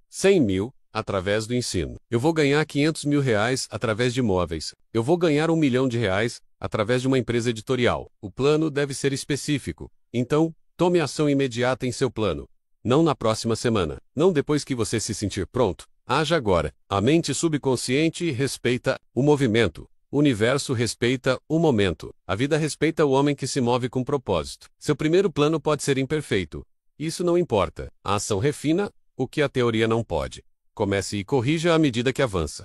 100 mil, através do ensino. Eu vou ganhar 500 mil reais através de imóveis. Eu vou ganhar R$1 milhão, através de uma empresa editorial. O plano deve ser específico. Então, tome ação imediata em seu plano. Não na próxima semana. Não depois que você se sentir pronto. Haja agora. A mente subconsciente respeita o movimento. O universo respeita o momento. A vida respeita o homem que se move com propósito. Seu primeiro plano pode ser imperfeito. Isso não importa. A ação refina o que a teoria não pode. Comece e corrija à medida que avança.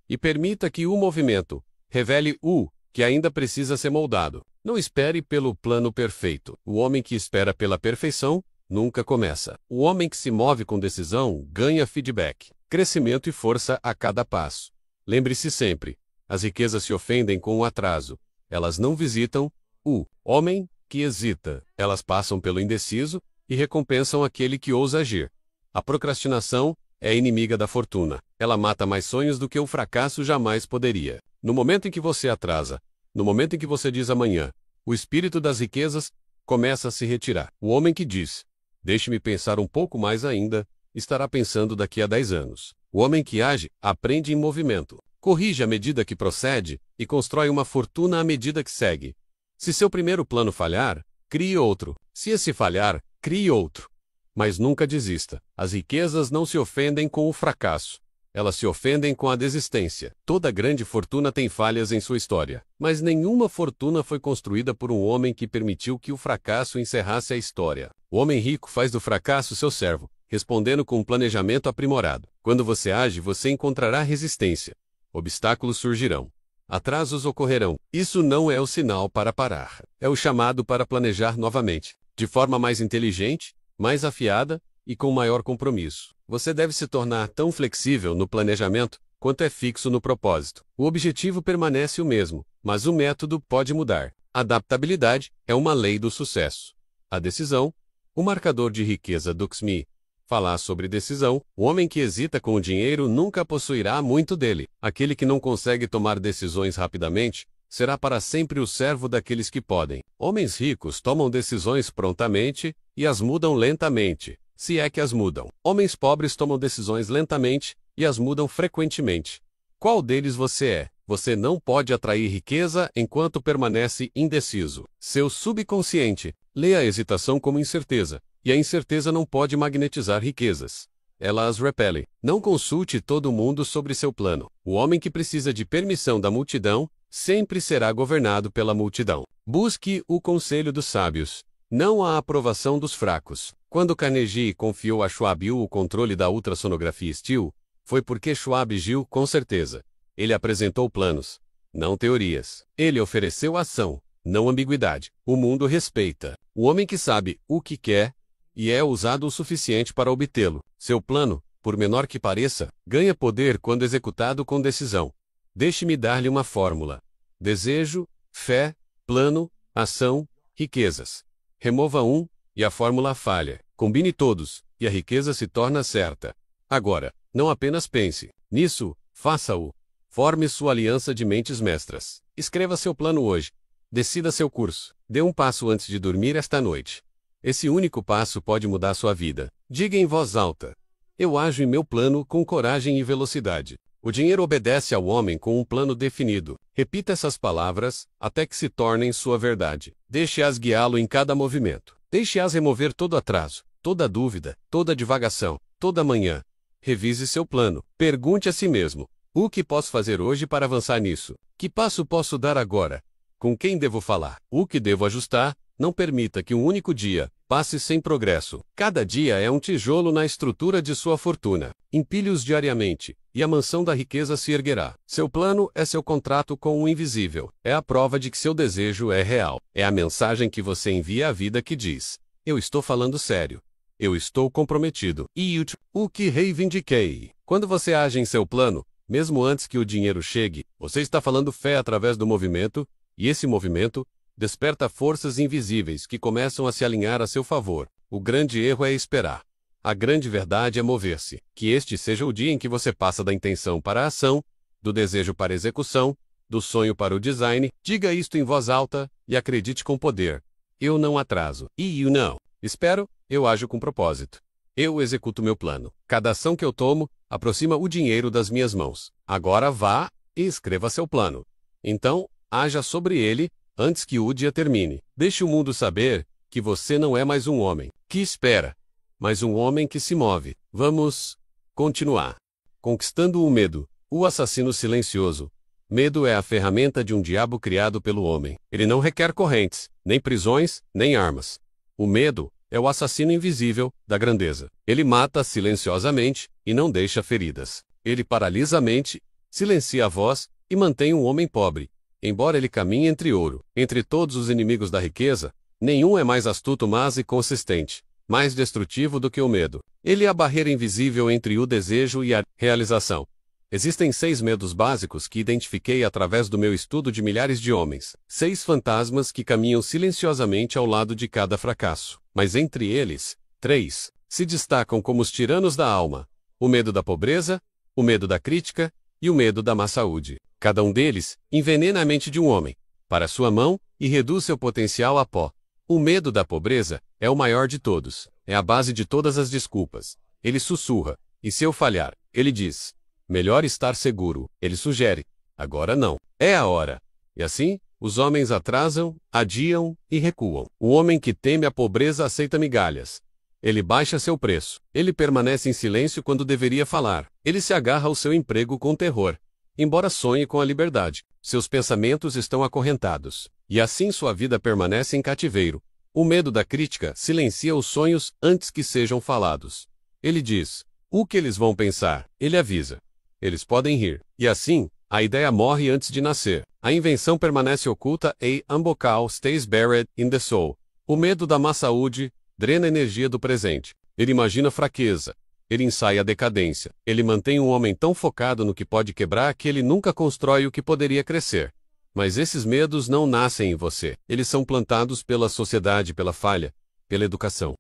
E permita que o movimento revele o que ainda precisa ser moldado. Não espere pelo plano perfeito. O homem que espera pela perfeição nunca começa. O homem que se move com decisão ganha feedback, crescimento e força a cada passo. Lembre-se sempre, as riquezas se ofendem com o atraso. Elas não visitam o homem que hesita. Elas passam pelo indeciso e recompensam aquele que ousa agir. A procrastinação é inimiga da fortuna. Ela mata mais sonhos do que o fracasso jamais poderia. No momento em que você atrasa, no momento em que você diz amanhã, o espírito das riquezas começa a se retirar. O homem que diz, deixe-me pensar um pouco mais ainda, estará pensando daqui a 10 anos. O homem que age, aprende em movimento. Corrige à medida que procede e constrói uma fortuna à medida que segue. Se seu primeiro plano falhar, crie outro. Se esse falhar, crie outro. Mas nunca desista. As riquezas não se ofendem com o fracasso. Elas se ofendem com a desistência. Toda grande fortuna tem falhas em sua história. Mas nenhuma fortuna foi construída por um homem que permitiu que o fracasso encerrasse a história. O homem rico faz do fracasso seu servo, respondendo com um planejamento aprimorado. Quando você age, você encontrará resistência. Obstáculos surgirão. Atrasos ocorrerão. Isso não é o sinal para parar. É o chamado para planejar novamente, de forma mais inteligente, mais afiada e com maior compromisso. Você deve se tornar tão flexível no planejamento quanto é fixo no propósito. O objetivo permanece o mesmo, mas o método pode mudar. Adaptabilidade é uma lei do sucesso. A decisão, o marcador de riqueza do XMI. Falar sobre decisão, o homem que hesita com o dinheiro nunca possuirá muito dele. Aquele que não consegue tomar decisões rapidamente será para sempre o servo daqueles que podem. Homens ricos tomam decisões prontamente e as mudam lentamente, se é que as mudam. Homens pobres tomam decisões lentamente e as mudam frequentemente. Qual deles você é? Você não pode atrair riqueza enquanto permanece indeciso. Seu subconsciente lê a hesitação como incerteza, e a incerteza não pode magnetizar riquezas. Ela as repele. Não consulte todo mundo sobre seu plano. O homem que precisa de permissão da multidão sempre será governado pela multidão. Busque o conselho dos sábios, não a aprovação dos fracos. Quando Carnegie confiou a Schwab o controle da ultrassonografia Steele, foi porque Schwab Gil, com certeza. Ele apresentou planos, não teorias. Ele ofereceu ação, não ambiguidade. O mundo respeita o homem que sabe o que quer e é ousado o suficiente para obtê-lo. Seu plano, por menor que pareça, ganha poder quando executado com decisão. Deixe-me dar-lhe uma fórmula: desejo, fé, plano, ação, riquezas. Remova um, e a fórmula falha. Combine todos, e a riqueza se torna certa. Agora, não apenas pense nisso, faça-o. Forme sua aliança de mentes mestras. Escreva seu plano hoje. Decida seu curso. Dê um passo antes de dormir esta noite. Esse único passo pode mudar sua vida. Diga em voz alta: eu ajo em meu plano com coragem e velocidade. O dinheiro obedece ao homem com um plano definido. Repita essas palavras, até que se tornem sua verdade. Deixe-as guiá-lo em cada movimento. Deixe-as remover todo atraso, toda dúvida, toda divagação, toda manhã. Revise seu plano. Pergunte a si mesmo: o que posso fazer hoje para avançar nisso? Que passo posso dar agora? Com quem devo falar? O que devo ajustar? Não permita que um único dia passe sem progresso. Cada dia é um tijolo na estrutura de sua fortuna. Empilhe-os diariamente, e a mansão da riqueza se erguerá. Seu plano é seu contrato com o invisível. É a prova de que seu desejo é real. É a mensagem que você envia à vida que diz: eu estou falando sério. Eu estou comprometido. E o que reivindiquei. Quando você age em seu plano, mesmo antes que o dinheiro chegue, você está falando fé através do movimento, e esse movimento desperta forças invisíveis que começam a se alinhar a seu favor. O grande erro é esperar. A grande verdade é mover-se. Que este seja o dia em que você passa da intenção para a ação, do desejo para a execução, do sonho para o design. Diga isto em voz alta e acredite com poder. Eu não atraso. E eu não espero, eu ajo com propósito. Eu executo meu plano. Cada ação que eu tomo aproxima o dinheiro das minhas mãos. Agora vá e escreva seu plano. Então, haja sobre ele antes que o dia termine. Deixe o mundo saber que você não é mais um homem que espera, mas um homem que se move. Vamos continuar. Conquistando o medo. O assassino silencioso. Medo é a ferramenta de um diabo criado pelo homem. Ele não requer correntes, nem prisões, nem armas. O medo é o assassino invisível da grandeza. Ele mata silenciosamente e não deixa feridas. Ele paralisa a mente, silencia a voz e mantém um homem pobre. Embora ele caminhe entre ouro, entre todos os inimigos da riqueza, nenhum é mais astuto mas e consistente, mais destrutivo do que o medo. Ele é a barreira invisível entre o desejo e a realização. Existem 6 medos básicos que identifiquei através do meu estudo de milhares de homens. 6 fantasmas que caminham silenciosamente ao lado de cada fracasso. Mas entre eles, 3 se destacam como os tiranos da alma: o medo da pobreza, o medo da crítica e o medo da má saúde. Cada um deles envenena a mente de um homem, para sua mão, e reduz seu potencial a pó. O medo da pobreza é o maior de todos. É a base de todas as desculpas. Ele sussurra, e se eu falhar, ele diz: melhor estar seguro. Ele sugere: agora não. É a hora. E assim, os homens atrasam, adiam e recuam. O homem que teme a pobreza aceita migalhas. Ele baixa seu preço. Ele permanece em silêncio quando deveria falar. Ele se agarra ao seu emprego com terror. Embora sonhe com a liberdade, seus pensamentos estão acorrentados. E assim sua vida permanece em cativeiro. O medo da crítica silencia os sonhos antes que sejam falados. Ele diz: o que eles vão pensar? Ele avisa: eles podem rir. E assim, a ideia morre antes de nascer. A invenção permanece oculta e umbilical stays buried in the soul. O medo da má saúde drena a energia do presente. Ele imagina fraqueza. Ele ensaia a decadência. Ele mantém um homem tão focado no que pode quebrar que ele nunca constrói o que poderia crescer. Mas esses medos não nascem em você. Eles são plantados pela sociedade, pela falha, pela educação,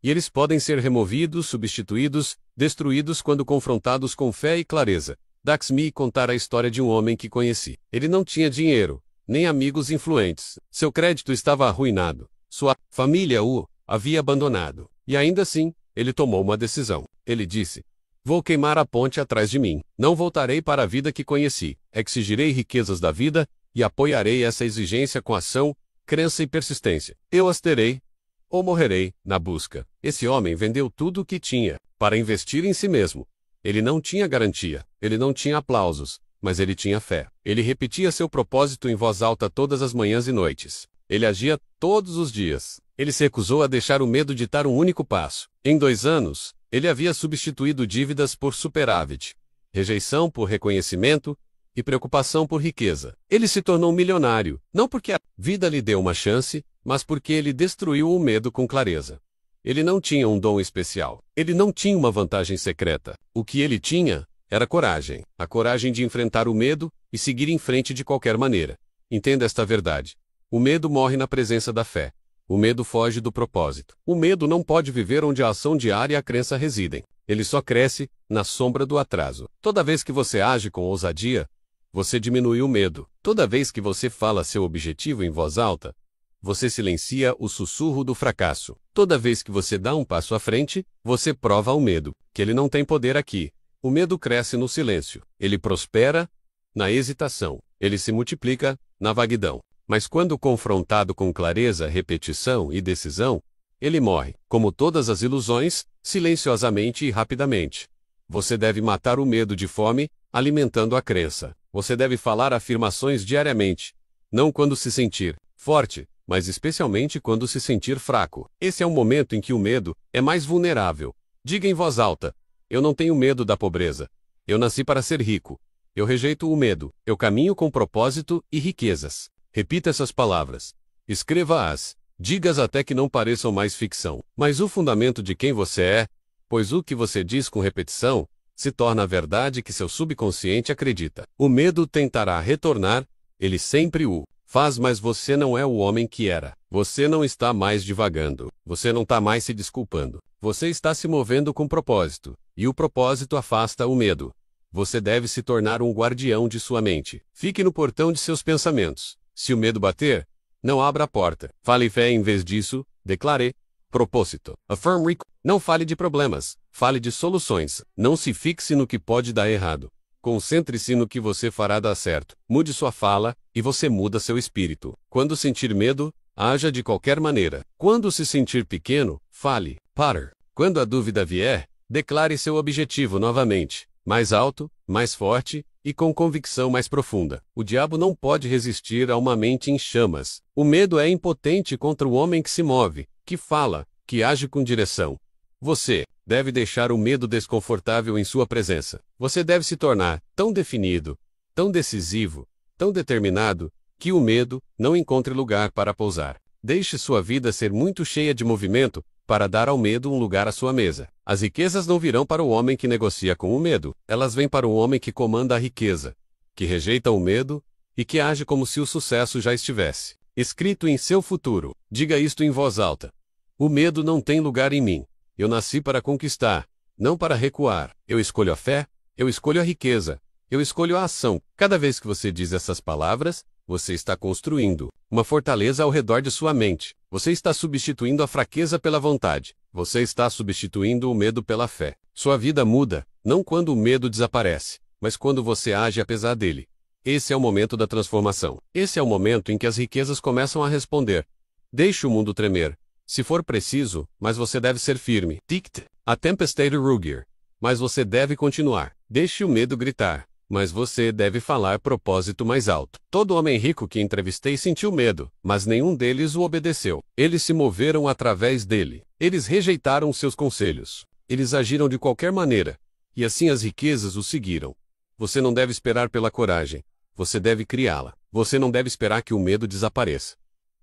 e eles podem ser removidos, substituídos, destruídos quando confrontados com fé e clareza. Dax-me contar a história de um homem que conheci. Ele não tinha dinheiro, nem amigos influentes. Seu crédito estava arruinado. Sua família o havia abandonado. E ainda assim, ele tomou uma decisão. Ele disse: vou queimar a ponte atrás de mim. Não voltarei para a vida que conheci. Exigirei riquezas da vida, e apoiarei essa exigência com ação, crença e persistência. Eu as terei, ou morrerei, na busca. Esse homem vendeu tudo o que tinha, para investir em si mesmo. Ele não tinha garantia, ele não tinha aplausos, mas ele tinha fé. Ele repetia seu propósito em voz alta todas as manhãs e noites. Ele agia todos os dias. Ele se recusou a deixar o medo ditar um único passo. Em 2 anos, ele havia substituído dívidas por superávit, rejeição por reconhecimento e preocupação por riqueza. Ele se tornou milionário, não porque a vida lhe deu uma chance, mas porque ele destruiu o medo com clareza. Ele não tinha um dom especial. Ele não tinha uma vantagem secreta. O que ele tinha era coragem. A coragem de enfrentar o medo e seguir em frente de qualquer maneira. Entenda esta verdade. O medo morre na presença da fé. O medo foge do propósito. O medo não pode viver onde a ação diária e a crença residem. Ele só cresce na sombra do atraso. Toda vez que você age com ousadia, você diminui o medo. Toda vez que você fala seu objetivo em voz alta, você silencia o sussurro do fracasso. Toda vez que você dá um passo à frente, você prova ao medo que ele não tem poder aqui. O medo cresce no silêncio. Ele prospera na hesitação. Ele se multiplica na vaguidão. Mas quando confrontado com clareza, repetição e decisão, ele morre. Como todas as ilusões, silenciosamente e rapidamente. Você deve matar o medo de fome, alimentando a crença. Você deve falar afirmações diariamente. Não quando se sentir forte, mas especialmente quando se sentir fraco. Esse é o momento em que o medo é mais vulnerável. Diga em voz alta: eu não tenho medo da pobreza. Eu nasci para ser rico. Eu rejeito o medo. Eu caminho com propósito e riquezas. Repita essas palavras. Escreva-as. Diga-as até que não pareçam mais ficção, mas o fundamento de quem você é, pois o que você diz com repetição se torna a verdade que seu subconsciente acredita. O medo tentará retornar, ele sempre o faz, mas você não é o homem que era. Você não está mais divagando. Você não está mais se desculpando. Você está se movendo com propósito, e o propósito afasta o medo. Você deve se tornar um guardião de sua mente. Fique no portão de seus pensamentos. Se o medo bater, não abra a porta. Fale fé em vez disso. Declare propósito. Affirm. Não fale de problemas. Fale de soluções. Não se fixe no que pode dar errado. Concentre-se no que você fará dar certo. Mude sua fala, e você muda seu espírito. Quando sentir medo, haja de qualquer maneira. Quando se sentir pequeno, fale Potter. Quando a dúvida vier, declare seu objetivo novamente. Mais alto, mais forte, e com convicção mais profunda. O diabo não pode resistir a uma mente em chamas. O medo é impotente contra o homem que se move, que fala, que age com direção. Você deve deixar o medo desconfortável em sua presença. Você deve se tornar tão definido, tão decisivo, tão determinado, que o medo não encontre lugar para pousar. Deixe sua vida ser muito cheia de movimento, para dar ao medo um lugar à sua mesa. As riquezas não virão para o homem que negocia com o medo. Elas vêm para o homem que comanda a riqueza, que rejeita o medo e que age como se o sucesso já estivesse escrito em seu futuro. Diga isto em voz alta. O medo não tem lugar em mim. Eu nasci para conquistar, não para recuar. Eu escolho a fé, eu escolho a riqueza, eu escolho a ação. Cada vez que você diz essas palavras, você está construindo uma fortaleza ao redor de sua mente. Você está substituindo a fraqueza pela vontade. Você está substituindo o medo pela fé. Sua vida muda, não quando o medo desaparece, mas quando você age apesar dele. Esse é o momento da transformação. Esse é o momento em que as riquezas começam a responder. Deixe o mundo tremer, se for preciso, mas você deve ser firme. Dict. A tempestade rugir. Mas você deve continuar. Deixe o medo gritar. Mas você deve falar propósito mais alto. Todo homem rico que entrevistei sentiu medo, mas nenhum deles o obedeceu. Eles se moveram através dele. Eles rejeitaram seus conselhos. Eles agiram de qualquer maneira. E assim as riquezas o seguiram. Você não deve esperar pela coragem. Você deve criá-la. Você não deve esperar que o medo desapareça.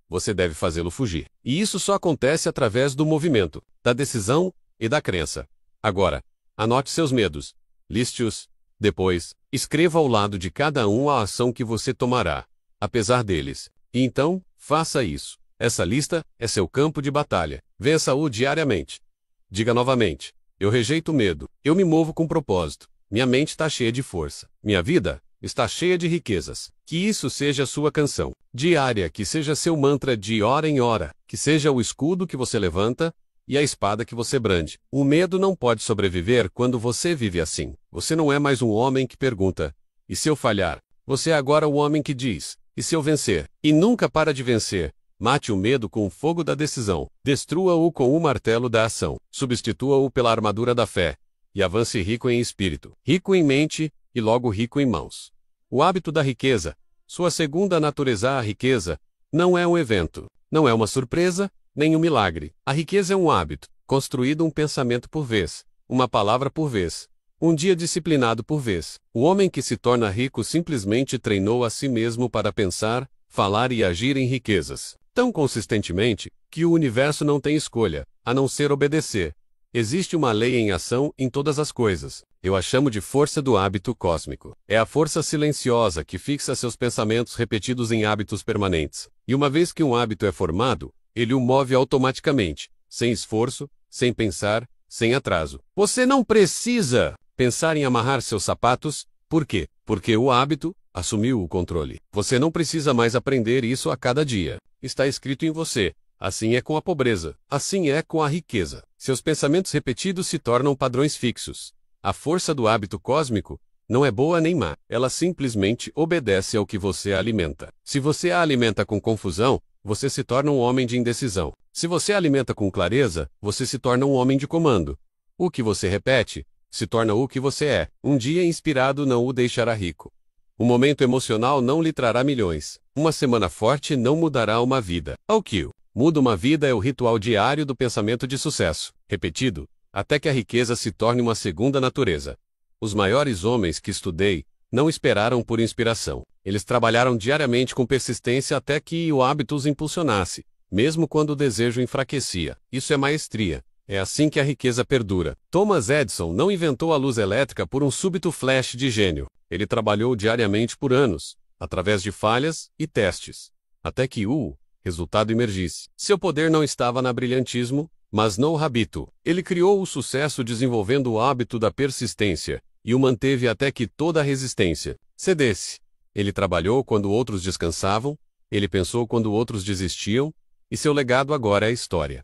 Você deve fazê-lo fugir. E isso só acontece através do movimento, da decisão e da crença. Agora, anote seus medos. Liste-os. Depois, escreva ao lado de cada um a ação que você tomará, apesar deles. E então, faça isso. Essa lista é seu campo de batalha. Vença-o diariamente. Diga novamente: eu rejeito o medo. Eu me movo com propósito. Minha mente está cheia de força. Minha vida está cheia de riquezas. Que isso seja sua canção diária, que seja seu mantra de hora em hora, que seja o escudo que você levanta e a espada que você brande. O medo não pode sobreviver quando você vive assim. Você não é mais um homem que pergunta: e se eu falhar? Você é agora o homem que diz: e se eu vencer? E nunca para de vencer. Mate o medo com o fogo da decisão. Destrua-o com o martelo da ação. Substitua-o pela armadura da fé. E avance rico em espírito, rico em mente, e logo rico em mãos. O hábito da riqueza, sua segunda natureza. A riqueza não é um evento, não é uma surpresa, nem um milagre. A riqueza é um hábito, construído um pensamento por vez, uma palavra por vez, um dia disciplinado por vez. O homem que se torna rico simplesmente treinou a si mesmo para pensar, falar e agir em riquezas, tão consistentemente, que o universo não tem escolha, a não ser obedecer. Existe uma lei em ação em todas as coisas. Eu a chamo de força do hábito cósmico. É a força silenciosa que fixa seus pensamentos repetidos em hábitos permanentes. E uma vez que um hábito é formado, ele o move automaticamente, sem esforço, sem pensar, sem atraso. Você não precisa pensar em amarrar seus sapatos. Por quê? Porque o hábito assumiu o controle. Você não precisa mais aprender isso a cada dia. Está escrito em você. Assim é com a pobreza. Assim é com a riqueza. Seus pensamentos repetidos se tornam padrões fixos. A força do hábito cósmico não é boa nem má. Ela simplesmente obedece ao que você alimenta. Se você a alimenta com confusão, você se torna um homem de indecisão. Se você a alimenta com clareza, você se torna um homem de comando. O que você repete se torna o que você é. Um dia inspirado não o deixará rico. Um momento emocional não lhe trará milhões. Uma semana forte não mudará uma vida. Ao que muda uma vida é o ritual diário do pensamento de sucesso, repetido, até que a riqueza se torne uma segunda natureza. Os maiores homens que estudei não esperaram por inspiração. Eles trabalharam diariamente com persistência até que o hábito os impulsionasse, mesmo quando o desejo enfraquecia. Isso é maestria. É assim que a riqueza perdura. Thomas Edison não inventou a luz elétrica por um súbito flash de gênio. Ele trabalhou diariamente por anos, através de falhas e testes, até que o resultado emergisse. Seu poder não estava na brilhantismo, mas no hábito. Ele criou o sucesso desenvolvendo o hábito da persistência, e o manteve até que toda a resistência cedesse. Ele trabalhou quando outros descansavam, ele pensou quando outros desistiam, e seu legado agora é história.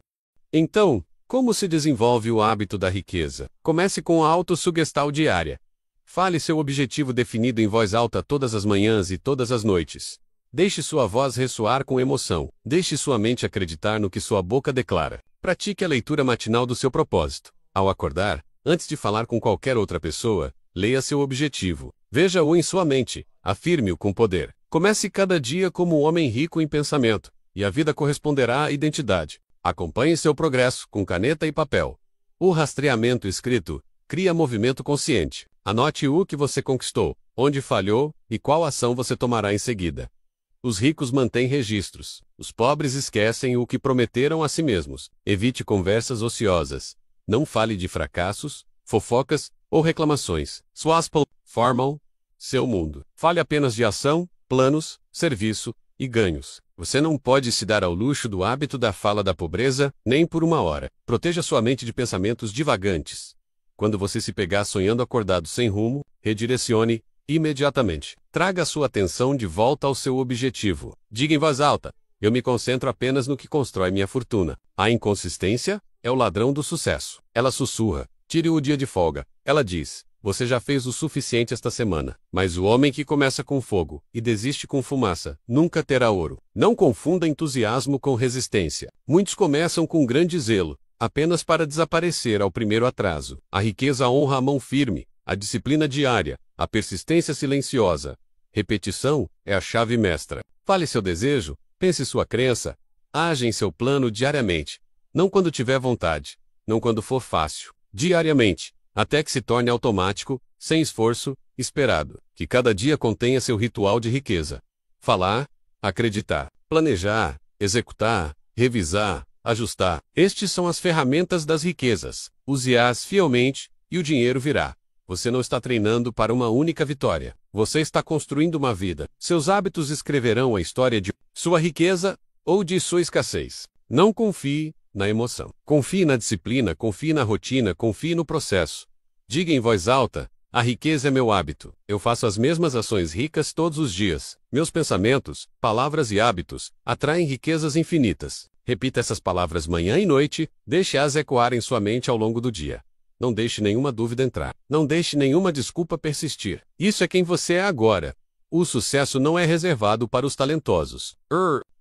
Então, como se desenvolve o hábito da riqueza? Comece com a autossugestão diária. Fale seu objetivo definido em voz alta todas as manhãs e todas as noites. Deixe sua voz ressoar com emoção. Deixe sua mente acreditar no que sua boca declara. Pratique a leitura matinal do seu propósito. Ao acordar, antes de falar com qualquer outra pessoa, leia seu objetivo. Veja-o em sua mente. Afirme-o com poder. Comece cada dia como um homem rico em pensamento, e a vida corresponderá à identidade. Acompanhe seu progresso com caneta e papel. O rastreamento escrito cria movimento consciente. Anote o que você conquistou, onde falhou e qual ação você tomará em seguida. Os ricos mantêm registros. Os pobres esquecem o que prometeram a si mesmos. Evite conversas ociosas. Não fale de fracassos, fofocas ou reclamações. Swaspal, formal, seu mundo. Fale apenas de ação, planos, serviço e ganhos. Você não pode se dar ao luxo do hábito da fala da pobreza, nem por uma hora. Proteja sua mente de pensamentos divagantes. Quando você se pegar sonhando acordado sem rumo, redirecione imediatamente. Traga sua atenção de volta ao seu objetivo. Diga em voz alta: eu me concentro apenas no que constrói minha fortuna. A inconsistência é o ladrão do sucesso. Ela sussurra: tire o dia de folga. Ela diz: você já fez o suficiente esta semana. Mas o homem que começa com fogo e desiste com fumaça nunca terá ouro. Não confunda entusiasmo com resistência. Muitos começam com grande zelo, apenas para desaparecer ao primeiro atraso. A riqueza honra a mão firme, a disciplina diária, a persistência silenciosa. Repetição é a chave mestra. Fale seu desejo, pense sua crença, age em seu plano diariamente. Não quando tiver vontade, não quando for fácil. Diariamente, até que se torne automático, sem esforço, esperado. Que cada dia contenha seu ritual de riqueza. Falar, acreditar, planejar, executar, revisar, ajustar. Estes são as ferramentas das riquezas. Use-as fielmente, e o dinheiro virá. Você não está treinando para uma única vitória. Você está construindo uma vida. Seus hábitos escreverão a história de sua riqueza ou de sua escassez. Não confie na emoção. Confie na disciplina, confie na rotina, confie no processo. Diga em voz alta: a riqueza é meu hábito. Eu faço as mesmas ações ricas todos os dias. Meus pensamentos, palavras e hábitos atraem riquezas infinitas. Repita essas palavras manhã e noite, deixe-as ecoar em sua mente ao longo do dia. Não deixe nenhuma dúvida entrar. Não deixe nenhuma desculpa persistir. Isso é quem você é agora. O sucesso não é reservado para os talentosos.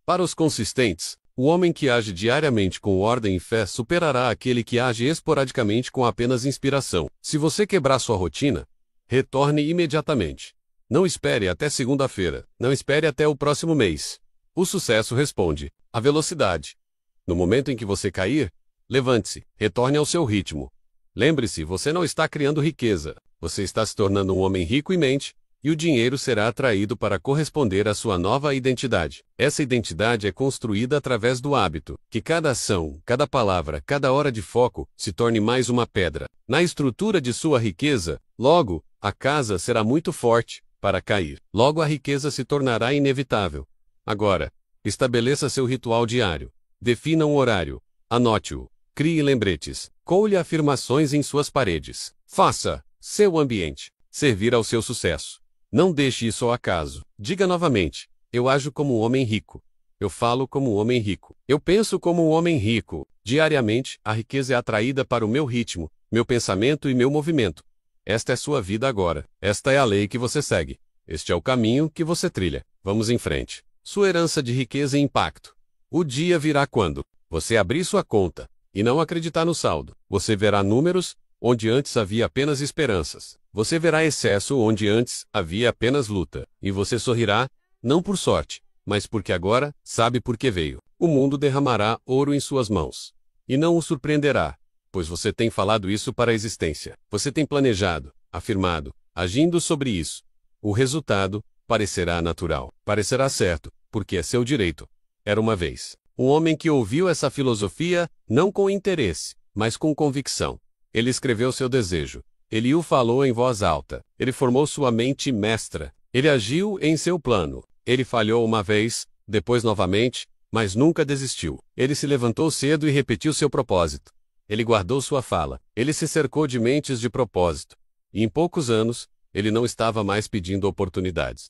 Para os consistentes. O homem que age diariamente com ordem e fé superará aquele que age esporadicamente com apenas inspiração. Se você quebrar sua rotina, retorne imediatamente. Não espere até segunda-feira. Não espere até o próximo mês. O sucesso responde à velocidade. No momento em que você cair, levante-se, retorne ao seu ritmo. Lembre-se, você não está criando riqueza. Você está se tornando um homem rico em mente, e o dinheiro será atraído para corresponder à sua nova identidade. Essa identidade é construída através do hábito, que cada ação, cada palavra, cada hora de foco se torne mais uma pedra na estrutura de sua riqueza. Logo, a casa será muito forte para cair. Logo, a riqueza se tornará inevitável. Agora, estabeleça seu ritual diário. Defina um horário. Anote-o. Crie lembretes. Colhe afirmações em suas paredes. Faça seu ambiente servir ao seu sucesso. Não deixe isso ao acaso. Diga novamente: eu ajo como um homem rico. Eu falo como um homem rico. Eu penso como um homem rico. Diariamente, a riqueza é atraída para o meu ritmo, meu pensamento e meu movimento. Esta é sua vida agora. Esta é a lei que você segue. Este é o caminho que você trilha. Vamos em frente. Sua herança de riqueza e impacto. O dia virá quando você abrir sua conta e não acreditar no saldo. Você verá números onde antes havia apenas esperanças. Você verá excesso onde antes havia apenas luta. E você sorrirá, não por sorte, mas porque agora sabe por que veio. O mundo derramará ouro em suas mãos. E não o surpreenderá, pois você tem falado isso para a existência. Você tem planejado, afirmado, agindo sobre isso. O resultado parecerá natural. Parecerá certo, porque é seu direito. Era uma vez um homem que ouviu essa filosofia, não com interesse, mas com convicção. Ele escreveu seu desejo. Ele o falou em voz alta. Ele formou sua mente mestra. Ele agiu em seu plano. Ele falhou uma vez, depois novamente, mas nunca desistiu. Ele se levantou cedo e repetiu seu propósito. Ele guardou sua fala. Ele se cercou de mentes de propósito. E em poucos anos, ele não estava mais pedindo oportunidades.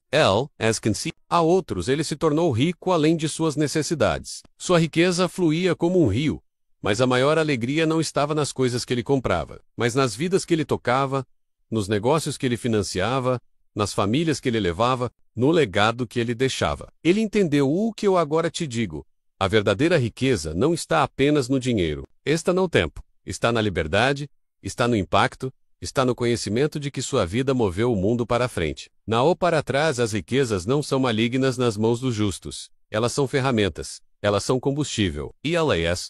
A outros ele se tornou rico além de suas necessidades. Sua riqueza fluía como um rio. Mas a maior alegria não estava nas coisas que ele comprava, mas nas vidas que ele tocava, nos negócios que ele financiava, nas famílias que ele levava, no legado que ele deixava. Ele entendeu o que eu agora te digo. A verdadeira riqueza não está apenas no dinheiro. Está no tempo, está na liberdade, está no impacto, está no conhecimento de que sua vida moveu o mundo para a frente. Na ou para trás, as riquezas não são malignas nas mãos dos justos. Elas são ferramentas. Elas são combustível.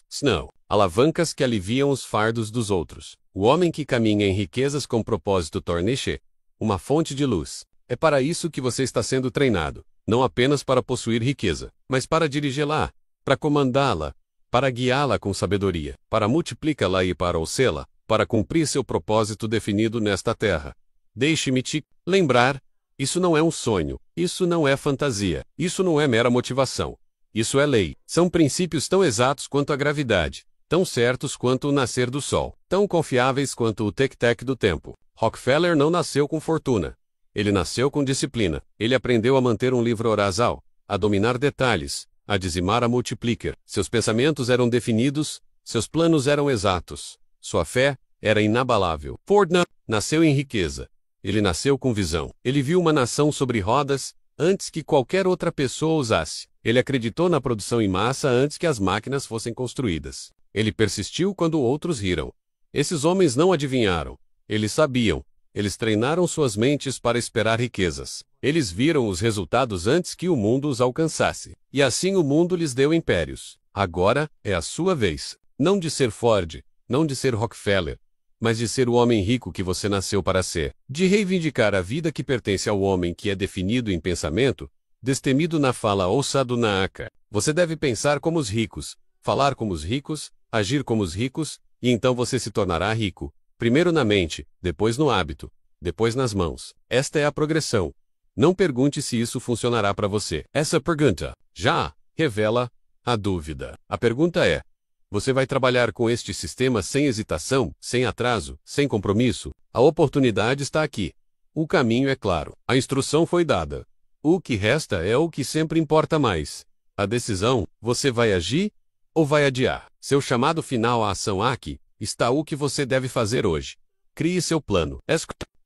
Snow. Alavancas que aliviam os fardos dos outros. O homem que caminha em riquezas com propósito torna-se uma fonte de luz. É para isso que você está sendo treinado. Não apenas para possuir riqueza, mas para dirigi-la, para comandá-la, para guiá-la com sabedoria, para multiplicá-la e para oucê-la, para cumprir seu propósito definido nesta terra. Deixe-me te lembrar, isso não é um sonho, isso não é fantasia, isso não é mera motivação. Isso é lei. São princípios tão exatos quanto a gravidade, tão certos quanto o nascer do sol, tão confiáveis quanto o tic-tac do tempo. Rockefeller não nasceu com fortuna. Ele nasceu com disciplina. Ele aprendeu a manter um livro orazal, a dominar detalhes, a dizimar a multiplicar. Seus pensamentos eram definidos, seus planos eram exatos. Sua fé era inabalável. Ford nasceu em riqueza. Ele nasceu com visão. Ele viu uma nação sobre rodas antes que qualquer outra pessoa ousasse. Ele acreditou na produção em massa antes que as máquinas fossem construídas. Ele persistiu quando outros riram. Esses homens não adivinharam. Eles sabiam. Eles treinaram suas mentes para esperar riquezas. Eles viram os resultados antes que o mundo os alcançasse. E assim o mundo lhes deu impérios. Agora é a sua vez. Não de ser Ford, não de ser Rockefeller, mas de ser o homem rico que você nasceu para ser. De reivindicar a vida que pertence ao homem que é definido em pensamento, destemido na fala ousado na aca. Você deve pensar como os ricos, falar como os ricos, agir como os ricos, e então você se tornará rico. Primeiro na mente, depois no hábito, depois nas mãos. Esta é a progressão. Não pergunte se isso funcionará para você. Essa pergunta já revela a dúvida. A pergunta é: você vai trabalhar com este sistema sem hesitação, sem atraso, sem compromisso? A oportunidade está aqui. O caminho é claro. A instrução foi dada. O que resta é o que sempre importa mais. A decisão: você vai agir ou vai adiar? Seu chamado final à ação aqui está o que você deve fazer hoje. Crie seu plano.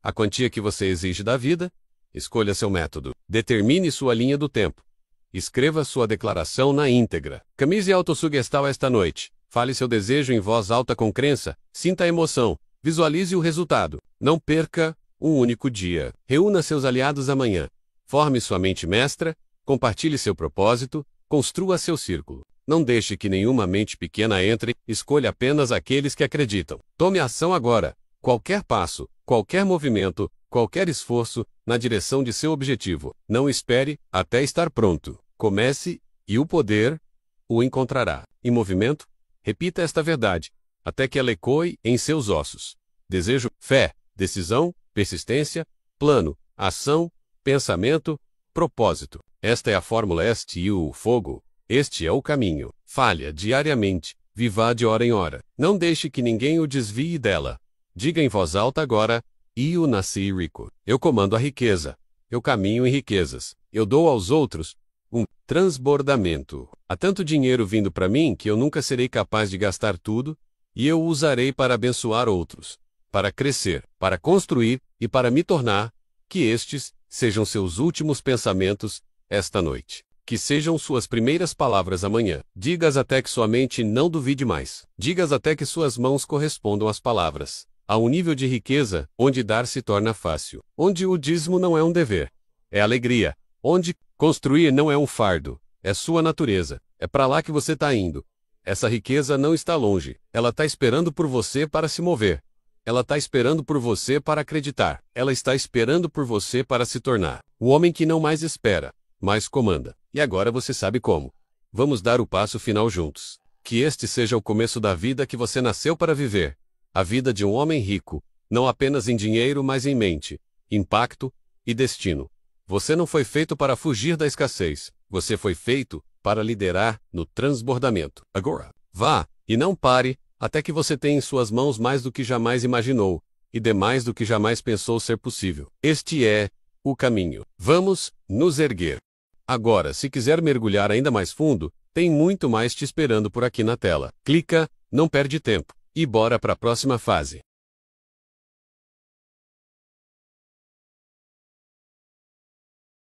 A quantia que você exige da vida. Escolha seu método. Determine sua linha do tempo. Escreva sua declaração na íntegra. Camise autossugestal esta noite. Fale seu desejo em voz alta com crença. Sinta a emoção. Visualize o resultado. Não perca um único dia. Reúna seus aliados amanhã. Forme sua mente mestra, compartilhe seu propósito, construa seu círculo. Não deixe que nenhuma mente pequena entre, escolha apenas aqueles que acreditam. Tome ação agora. Qualquer passo, qualquer movimento, qualquer esforço, na direção de seu objetivo. Não espere até estar pronto. Comece, e o poder o encontrará. Em movimento, repita esta verdade, até que ela ecoe em seus ossos. Desejo, fé, decisão, persistência, plano, ação, pensamento, propósito. Esta é a fórmula, este e o fogo. Este é o caminho. Falha diariamente. Viva de hora em hora. Não deixe que ninguém o desvie dela. Diga em voz alta agora: eu nasci rico. Eu comando a riqueza. Eu caminho em riquezas. Eu dou aos outros um transbordamento. Há tanto dinheiro vindo para mim que eu nunca serei capaz de gastar tudo, e eu o usarei para abençoar outros, para crescer, para construir e para me tornar. Que estes sejam seus últimos pensamentos esta noite. Que sejam suas primeiras palavras amanhã. Diga-as até que sua mente não duvide mais. Diga-as até que suas mãos correspondam às palavras. Há um nível de riqueza onde dar se torna fácil. Onde o dízimo não é um dever. É alegria. Onde construir não é um fardo. É sua natureza. É para lá que você está indo. Essa riqueza não está longe. Ela está esperando por você para se mover. Ela está esperando por você para acreditar. Ela está esperando por você para se tornar o homem que não mais espera, mas comanda. E agora você sabe como. Vamos dar o passo final juntos. Que este seja o começo da vida que você nasceu para viver. A vida de um homem rico, não apenas em dinheiro, mas em mente, impacto e destino. Você não foi feito para fugir da escassez. Você foi feito para liderar no transbordamento. Agora, vá e não pare até que você tenha em suas mãos mais do que jamais imaginou e dê mais do que jamais pensou ser possível. Este é o caminho. Vamos nos erguer. Agora, se quiser mergulhar ainda mais fundo, tem muito mais te esperando por aqui na tela. Clica, não perde tempo, e bora para a próxima fase.